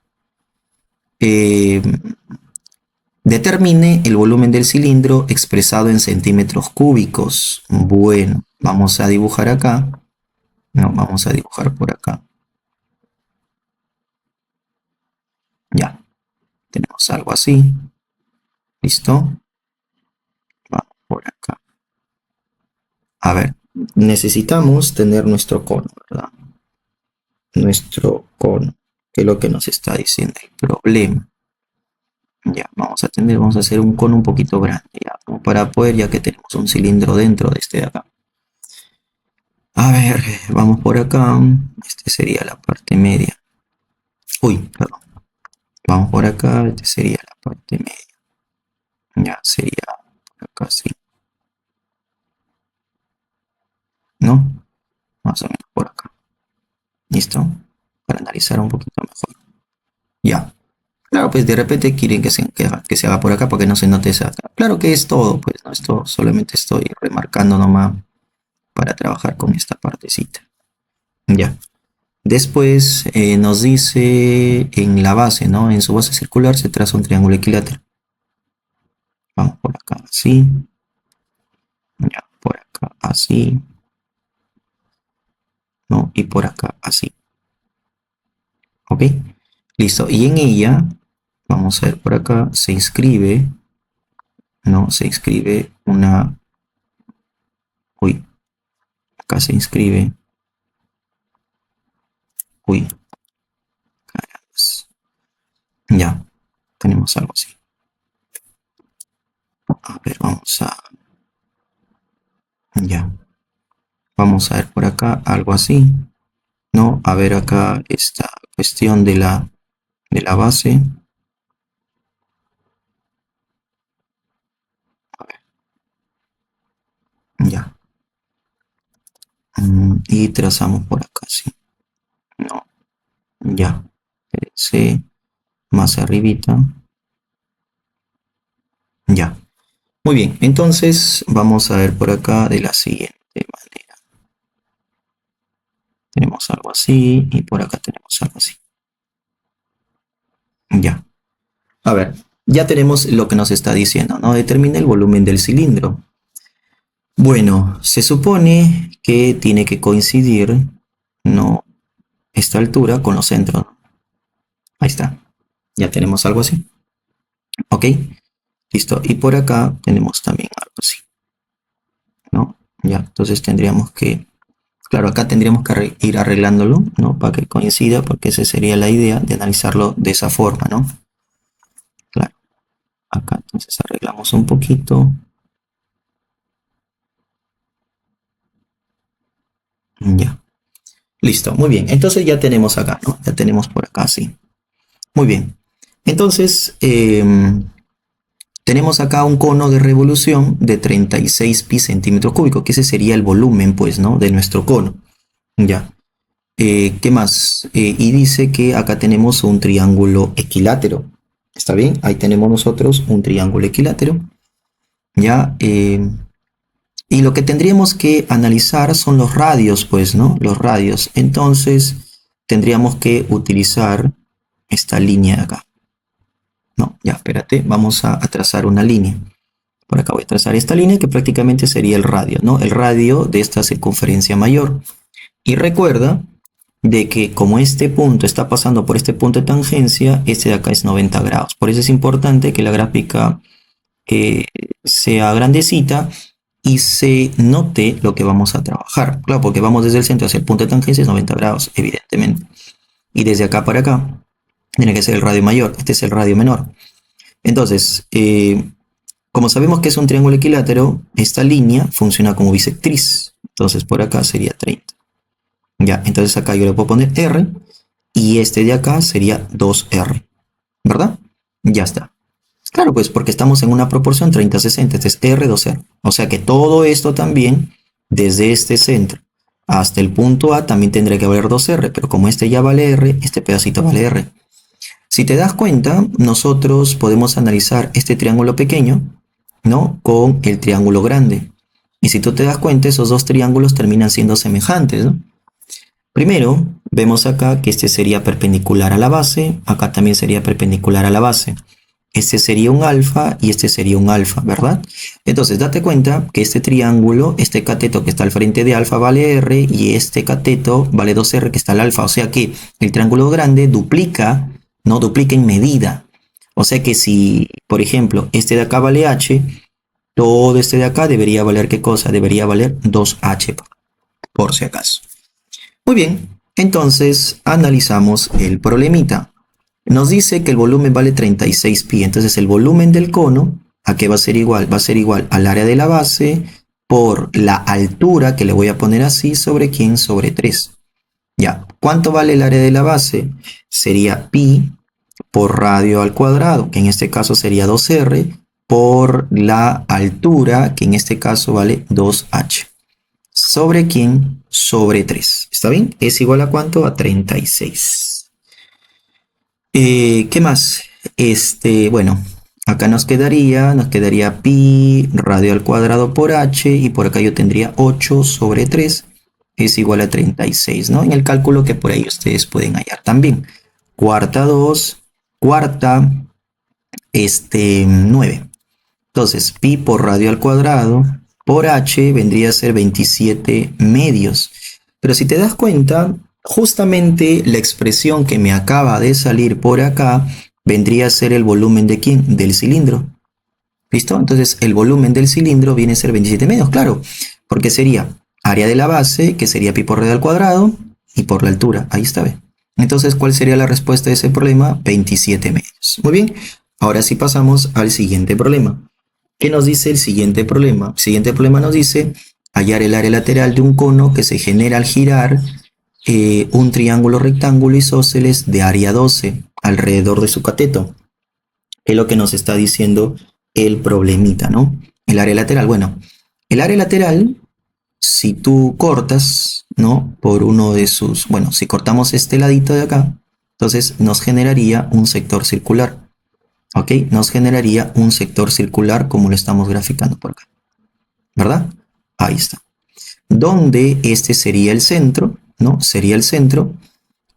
Speaker 1: Determine el volumen del cilindro expresado en centímetros cúbicos. Bueno, vamos a dibujar acá. No, vamos a dibujar por acá. Ya, tenemos algo así. ¿Listo? Vamos por acá. A ver, necesitamos tener nuestro cono, ¿verdad? Nuestro cono, que es lo que nos está diciendo el problema. Ya, vamos a hacer un cono un poquito grande, ya, como para poder, ya que tenemos un cilindro dentro de este de acá. A ver, vamos por acá. Este sería la parte media. Uy, perdón. Vamos por acá. Este sería la parte media. Ya, sería por acá, sí. ¿No? Más o menos por acá. ¿Listo? Para analizar un poquito mejor. Ya. Claro, pues de repente quieren que se haga por acá para que no se note esa. Claro que es todo, pues no es todo. Solamente estoy remarcando nomás para trabajar con esta partecita. Ya. Después nos dice en la base, ¿no? En su base circular se traza un triángulo equilátero. Vamos por acá así. Ya, por acá así. ¿No? Y por acá así. ¿Ok? Listo. Y en ella, vamos a ver por acá, se inscribe, ¿no? Se inscribe una... Uy, acá se inscribe. Uy, carambas. Ya, tenemos algo así. A ver, Ya. Vamos a ver por acá algo así, ¿no? A ver acá esta cuestión de la base. Ya. Y trazamos por acá, sí. No. Ya. C más arribita. Ya. Muy bien. Entonces vamos a ver por acá de la siguiente manera. Tenemos algo así y por acá tenemos algo así. Ya. A ver, ya tenemos lo que nos está diciendo, ¿no? Determina el volumen del cilindro. Bueno, se supone que tiene que coincidir, ¿no? Esta altura con los centros. Ahí está. Ya tenemos algo así. ¿Ok? Listo. Y por acá tenemos también algo así, ¿no? Ya, entonces tendríamos que, claro, acá tendríamos que ir arreglándolo, ¿no? Para que coincida, porque esa sería la idea de analizarlo de esa forma, ¿no? Claro. Acá entonces arreglamos un poquito. Ya. Listo, muy bien. Entonces ya tenemos acá, ¿no? Ya tenemos por acá, sí. Muy bien. Entonces, tenemos acá un cono de revolución de 36 pi centímetros cúbicos, que ese sería el volumen, pues, ¿no? De nuestro cono. Ya. ¿Qué más? Y dice que acá tenemos un triángulo equilátero. ¿Está bien? Ahí tenemos nosotros un triángulo equilátero. Ya. Y lo que tendríamos que analizar son los radios, pues, ¿no? Los radios. Entonces, tendríamos que utilizar esta línea de acá. No, ya, espérate, vamos a trazar una línea. Por acá voy a trazar esta línea que prácticamente sería el radio, ¿no? El radio de esta circunferencia mayor. Y recuerda de que como este punto está pasando por este punto de tangencia, este de acá es 90 grados. Por eso es importante que la gráfica sea grandecita y se note lo que vamos a trabajar. Claro, porque vamos desde el centro hacia el punto de tangencia es 90 grados, evidentemente. Y desde acá para acá tiene que ser el radio mayor. Este es el radio menor. Entonces, como sabemos que es un triángulo equilátero, esta línea funciona como bisectriz. Entonces por acá sería 30. Ya, entonces acá yo le puedo poner R y este de acá sería 2R. ¿Verdad? Ya está. Claro, pues porque estamos en una proporción 30-60. Este es R, 2R. O sea que todo esto también, desde este centro hasta el punto A, también tendría que valer 2R. Pero como este ya vale R, este pedacito vale R. Si te das cuenta, nosotros podemos analizar este triángulo pequeño, ¿no? Con el triángulo grande. Y si tú te das cuenta, esos dos triángulos terminan siendo semejantes, ¿no? Primero, vemos acá que este sería perpendicular a la base, acá también sería perpendicular a la base. Este sería un alfa y este sería un alfa, ¿verdad? Entonces, date cuenta que este triángulo, este cateto que está al frente de alfa vale R y este cateto vale 2R que está al alfa. O sea que el triángulo grande duplica, no duplica en medida. O sea que si, por ejemplo, este de acá vale H, todo este de acá debería valer ¿qué cosa? Debería valer 2H, por si acaso. Muy bien, entonces analizamos el problemita. Nos dice que el volumen vale 36 pi, entonces el volumen del cono, ¿a qué va a ser igual? Va a ser igual al área de la base por la altura, que le voy a poner así, ¿sobre quién? Sobre 3. Ya, ¿cuánto vale el área de la base? Sería pi por radio al cuadrado, que en este caso sería 2r, por la altura, que en este caso vale 2h. ¿Sobre quién? Sobre 3. ¿Está bien? ¿Es igual a cuánto? A 36. ¿Qué más? Bueno, acá nos quedaría pi radio al cuadrado por h y por acá yo tendría 8 sobre 3 es igual a 36, ¿no? En el cálculo que por ahí ustedes pueden hallar también. Cuarta 2, cuarta 9. Entonces, pi por radio al cuadrado por h vendría a ser 27 medios. Pero si te das cuenta, justamente la expresión que me acaba de salir por acá vendría a ser el volumen de ¿quién? Del cilindro. ¿Listo? Entonces, el volumen del cilindro viene a ser 27 medios, claro, porque sería área de la base, que sería pi por radio al cuadrado, y por la altura. Ahí está, ¿ve? Entonces, ¿cuál sería la respuesta de ese problema? 27 medios. Muy bien, ahora sí pasamos al siguiente problema. ¿Qué nos dice el siguiente problema? El siguiente problema nos dice, hallar el área lateral de un cono que se genera al girar un triángulo rectángulo isósceles de área 12 alrededor de su cateto. Es lo que nos está diciendo el problemita, ¿no? El área lateral. Bueno, el área lateral, si tú cortas, ¿no? Por uno de sus, bueno, si cortamos este ladito de acá, entonces nos generaría un sector circular. ¿Ok? Nos generaría un sector circular como lo estamos graficando por acá. ¿Verdad? Ahí está. Donde este sería el centro, ¿no? Sería el centro.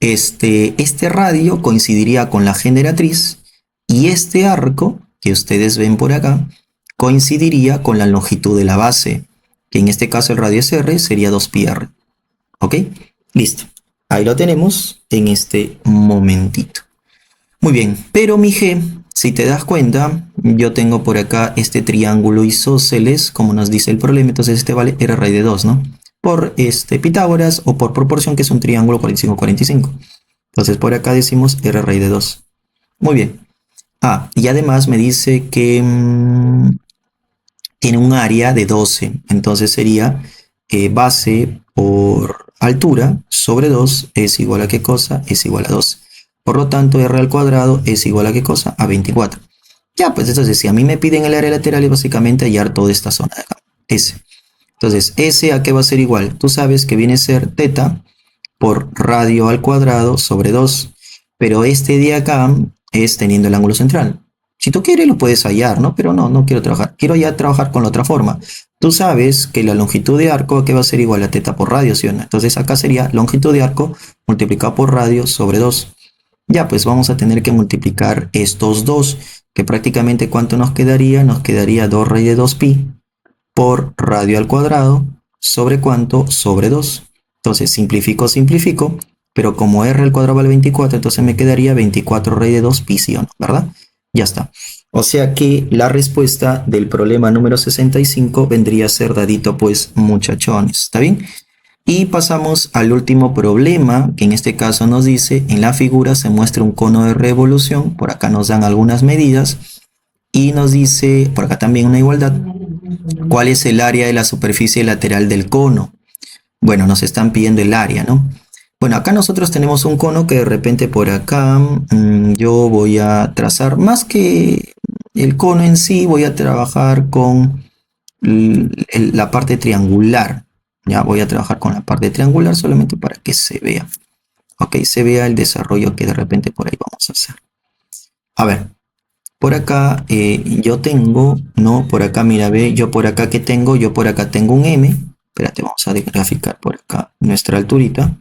Speaker 1: Este radio coincidiría con la generatriz y este arco que ustedes ven por acá coincidiría con la longitud de la base, que en este caso el radio es R, sería 2πr. ¿Ok? Listo. Ahí lo tenemos en este momentito. Muy bien, pero mi G, si te das cuenta, yo tengo por acá este triángulo isósceles, como nos dice el problema, entonces este vale R raíz de 2, ¿no? Por Pitágoras o por proporción, que es un triángulo 45-45. Entonces por acá decimos R raíz de 2. Muy bien. Ah, y además me dice que tiene un área de 12, entonces sería base por altura sobre 2 es igual a ¿qué cosa? Es igual a 12. Por lo tanto, R al cuadrado es igual a ¿qué cosa? A 24. Ya, pues entonces si a mí me piden el área lateral es básicamente hallar toda esta zona de acá, S. Entonces, S a qué va a ser igual. Tú sabes que viene a ser teta por radio al cuadrado sobre 2. Pero este de acá es teniendo el ángulo central. Si tú quieres lo puedes hallar, ¿no? Pero no quiero trabajar. Quiero ya trabajar con la otra forma. Tú sabes que la longitud de arco que va a ser igual a teta por radio, ¿sí o no? Entonces acá sería longitud de arco multiplicado por radio sobre 2. Ya, pues vamos a tener que multiplicar estos dos, que prácticamente ¿cuánto nos quedaría? Nos quedaría 2 raíz de 2pi por radio al cuadrado sobre ¿cuánto? Sobre 2. Entonces simplifico, pero como R al cuadrado vale 24, entonces me quedaría 24 raíz de 2 pi, ¿sí o no? ¿Verdad? Ya está. O sea que la respuesta del problema número 65 vendría a ser dadito, pues, muchachones. ¿Está bien? Y pasamos al último problema, que en este caso nos dice, en la figura se muestra un cono de revolución, por acá nos dan algunas medidas, y nos dice, por acá también una igualdad, ¿cuál es el área de la superficie lateral del cono? Bueno, nos están pidiendo el área, ¿no? Bueno, acá nosotros tenemos un cono que de repente por acá yo voy a trazar, más que el cono en sí, voy a trabajar con la parte triangular. Ya voy a trabajar con la parte triangular solamente para que se vea. Ok, se vea el desarrollo que de repente por ahí vamos a hacer. A ver, por acá yo tengo, ¿no? Por acá, mira, ve, yo por acá que tengo, yo por acá tengo un M. Espérate, vamos a graficar por acá nuestra alturita.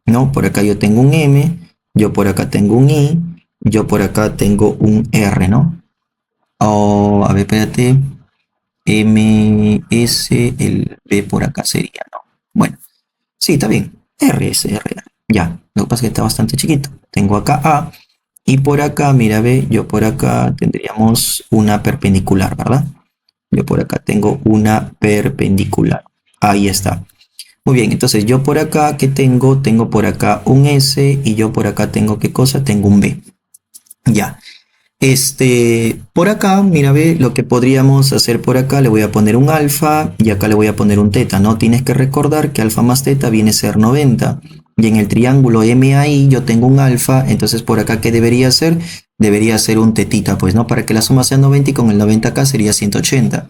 Speaker 1: ¿No? Por acá yo tengo un M, yo por acá tengo un I, yo por acá tengo un R, ¿no? Oh, a ver, espérate. M, S, el B por acá sería, ¿no? Bueno, sí, está bien. R, S, R, R. Ya, lo que pasa es que está bastante chiquito. Tengo acá A, y por acá, mira, ve, yo por acá tendríamos una perpendicular, ¿verdad? Yo por acá tengo una perpendicular. Ahí está. Muy bien, entonces yo por acá, ¿qué tengo? Tengo por acá un S y yo por acá tengo, ¿qué cosa? Tengo un B. Ya. Por acá, mira, ve, lo que podríamos hacer por acá, le voy a poner un alfa y acá le voy a poner un teta, ¿no? Tienes que recordar que alfa más teta viene a ser 90. Y en el triángulo MAI yo tengo un alfa, entonces por acá, ¿qué debería ser? Debería ser un tetita, pues, ¿no? Para que la suma sea 90 y con el 90 acá sería 180.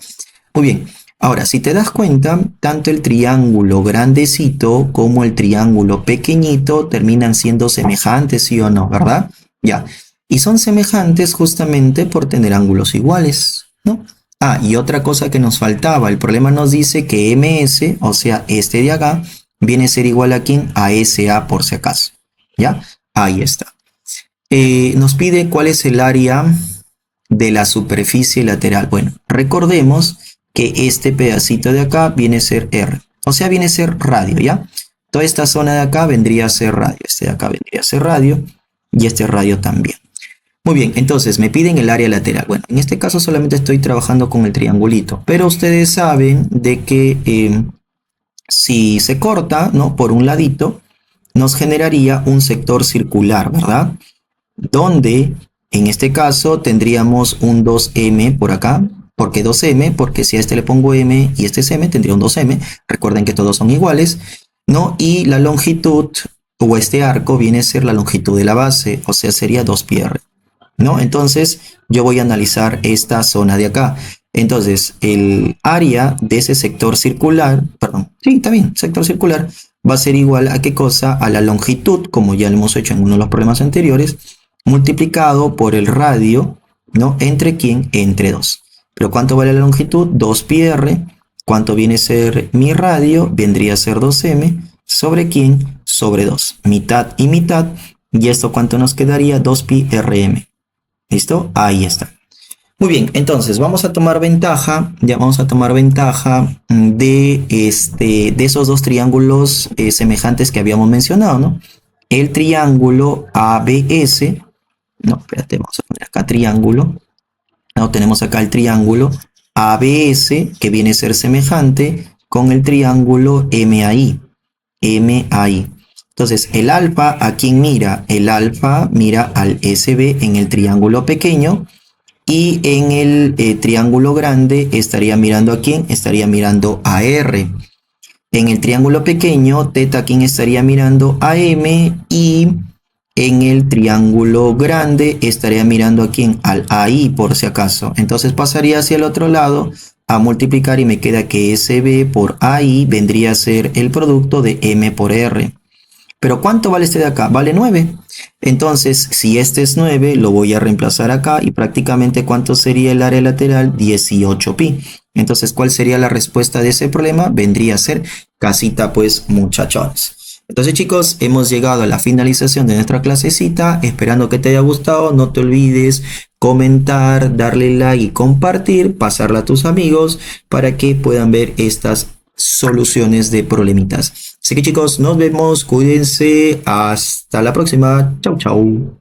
Speaker 1: Muy bien. Ahora, si te das cuenta, tanto el triángulo grandecito como el triángulo pequeñito terminan siendo semejantes, ¿sí o no? ¿Verdad? Ya. Y son semejantes justamente por tener ángulos iguales, ¿no? Ah, y otra cosa que nos faltaba, el problema nos dice que MS, o sea, este de acá, viene a ser igual a ¿quién? A SA por si acaso, ¿ya? Ahí está. Nos pide cuál es el área de la superficie lateral. Bueno, recordemos que este pedacito de acá viene a ser R, o sea, viene a ser radio, ¿ya? Toda esta zona de acá vendría a ser radio, este de acá vendría a ser radio y este radio también. Muy bien, entonces me piden el área lateral. Bueno, en este caso solamente estoy trabajando con el triangulito, pero ustedes saben de que si se corta, ¿no? Por un ladito, nos generaría un sector circular, ¿verdad? Donde en este caso tendríamos un 2M por acá, ¿Por qué 2m? Porque si a este le pongo m y este es m, tendría un 2m. Recuerden que todos son iguales, ¿no? Y la longitud o este arco viene a ser la longitud de la base, o sea, sería 2πr, ¿no? Entonces, yo voy a analizar esta zona de acá. Entonces, el área de ese sector circular, perdón, sí, está bien, sector circular, va a ser igual a qué cosa, a la longitud, como ya lo hemos hecho en uno de los problemas anteriores, multiplicado por el radio, ¿no? ¿Entre quién? Entre 2. Pero ¿cuánto vale la longitud? 2πr. ¿Cuánto viene a ser mi radio? Vendría a ser 2m. ¿Sobre quién? Sobre 2. Mitad y mitad. ¿Y esto cuánto nos quedaría? 2πrm. ¿Listo? Ahí está. Muy bien, entonces vamos a tomar ventaja, ya vamos a tomar ventaja de esos dos triángulos semejantes que habíamos mencionado, ¿no? El triángulo ABS, no, espérate, vamos a poner acá triángulo, no, tenemos acá el triángulo ABS que viene a ser semejante con el triángulo MAI, Entonces, el alfa, ¿a quién mira? El alfa mira al SB en el triángulo pequeño. Y en el triángulo grande estaría mirando a quién? Estaría mirando a R. En el triángulo pequeño, teta, ¿quién estaría mirando? A M. Y en el triángulo grande estaría mirando a quién? Al AI, por si acaso. Entonces pasaría hacia el otro lado a multiplicar y me queda que SB por AI vendría a ser el producto de M por R. Pero ¿cuánto vale este de acá? Vale 9. Entonces, si este es 9, lo voy a reemplazar acá y prácticamente ¿cuánto sería el área lateral? 18pi. Entonces, ¿cuál sería la respuesta de ese problema? Vendría a ser casita, pues, muchachones. Entonces, chicos, hemos llegado a la finalización de nuestra clasecita. Esperando que te haya gustado. No te olvides comentar, darle like y compartir, pasarla a tus amigos para que puedan ver estas soluciones de problemitas. Así que chicos, nos vemos, cuídense, hasta la próxima, chau chau.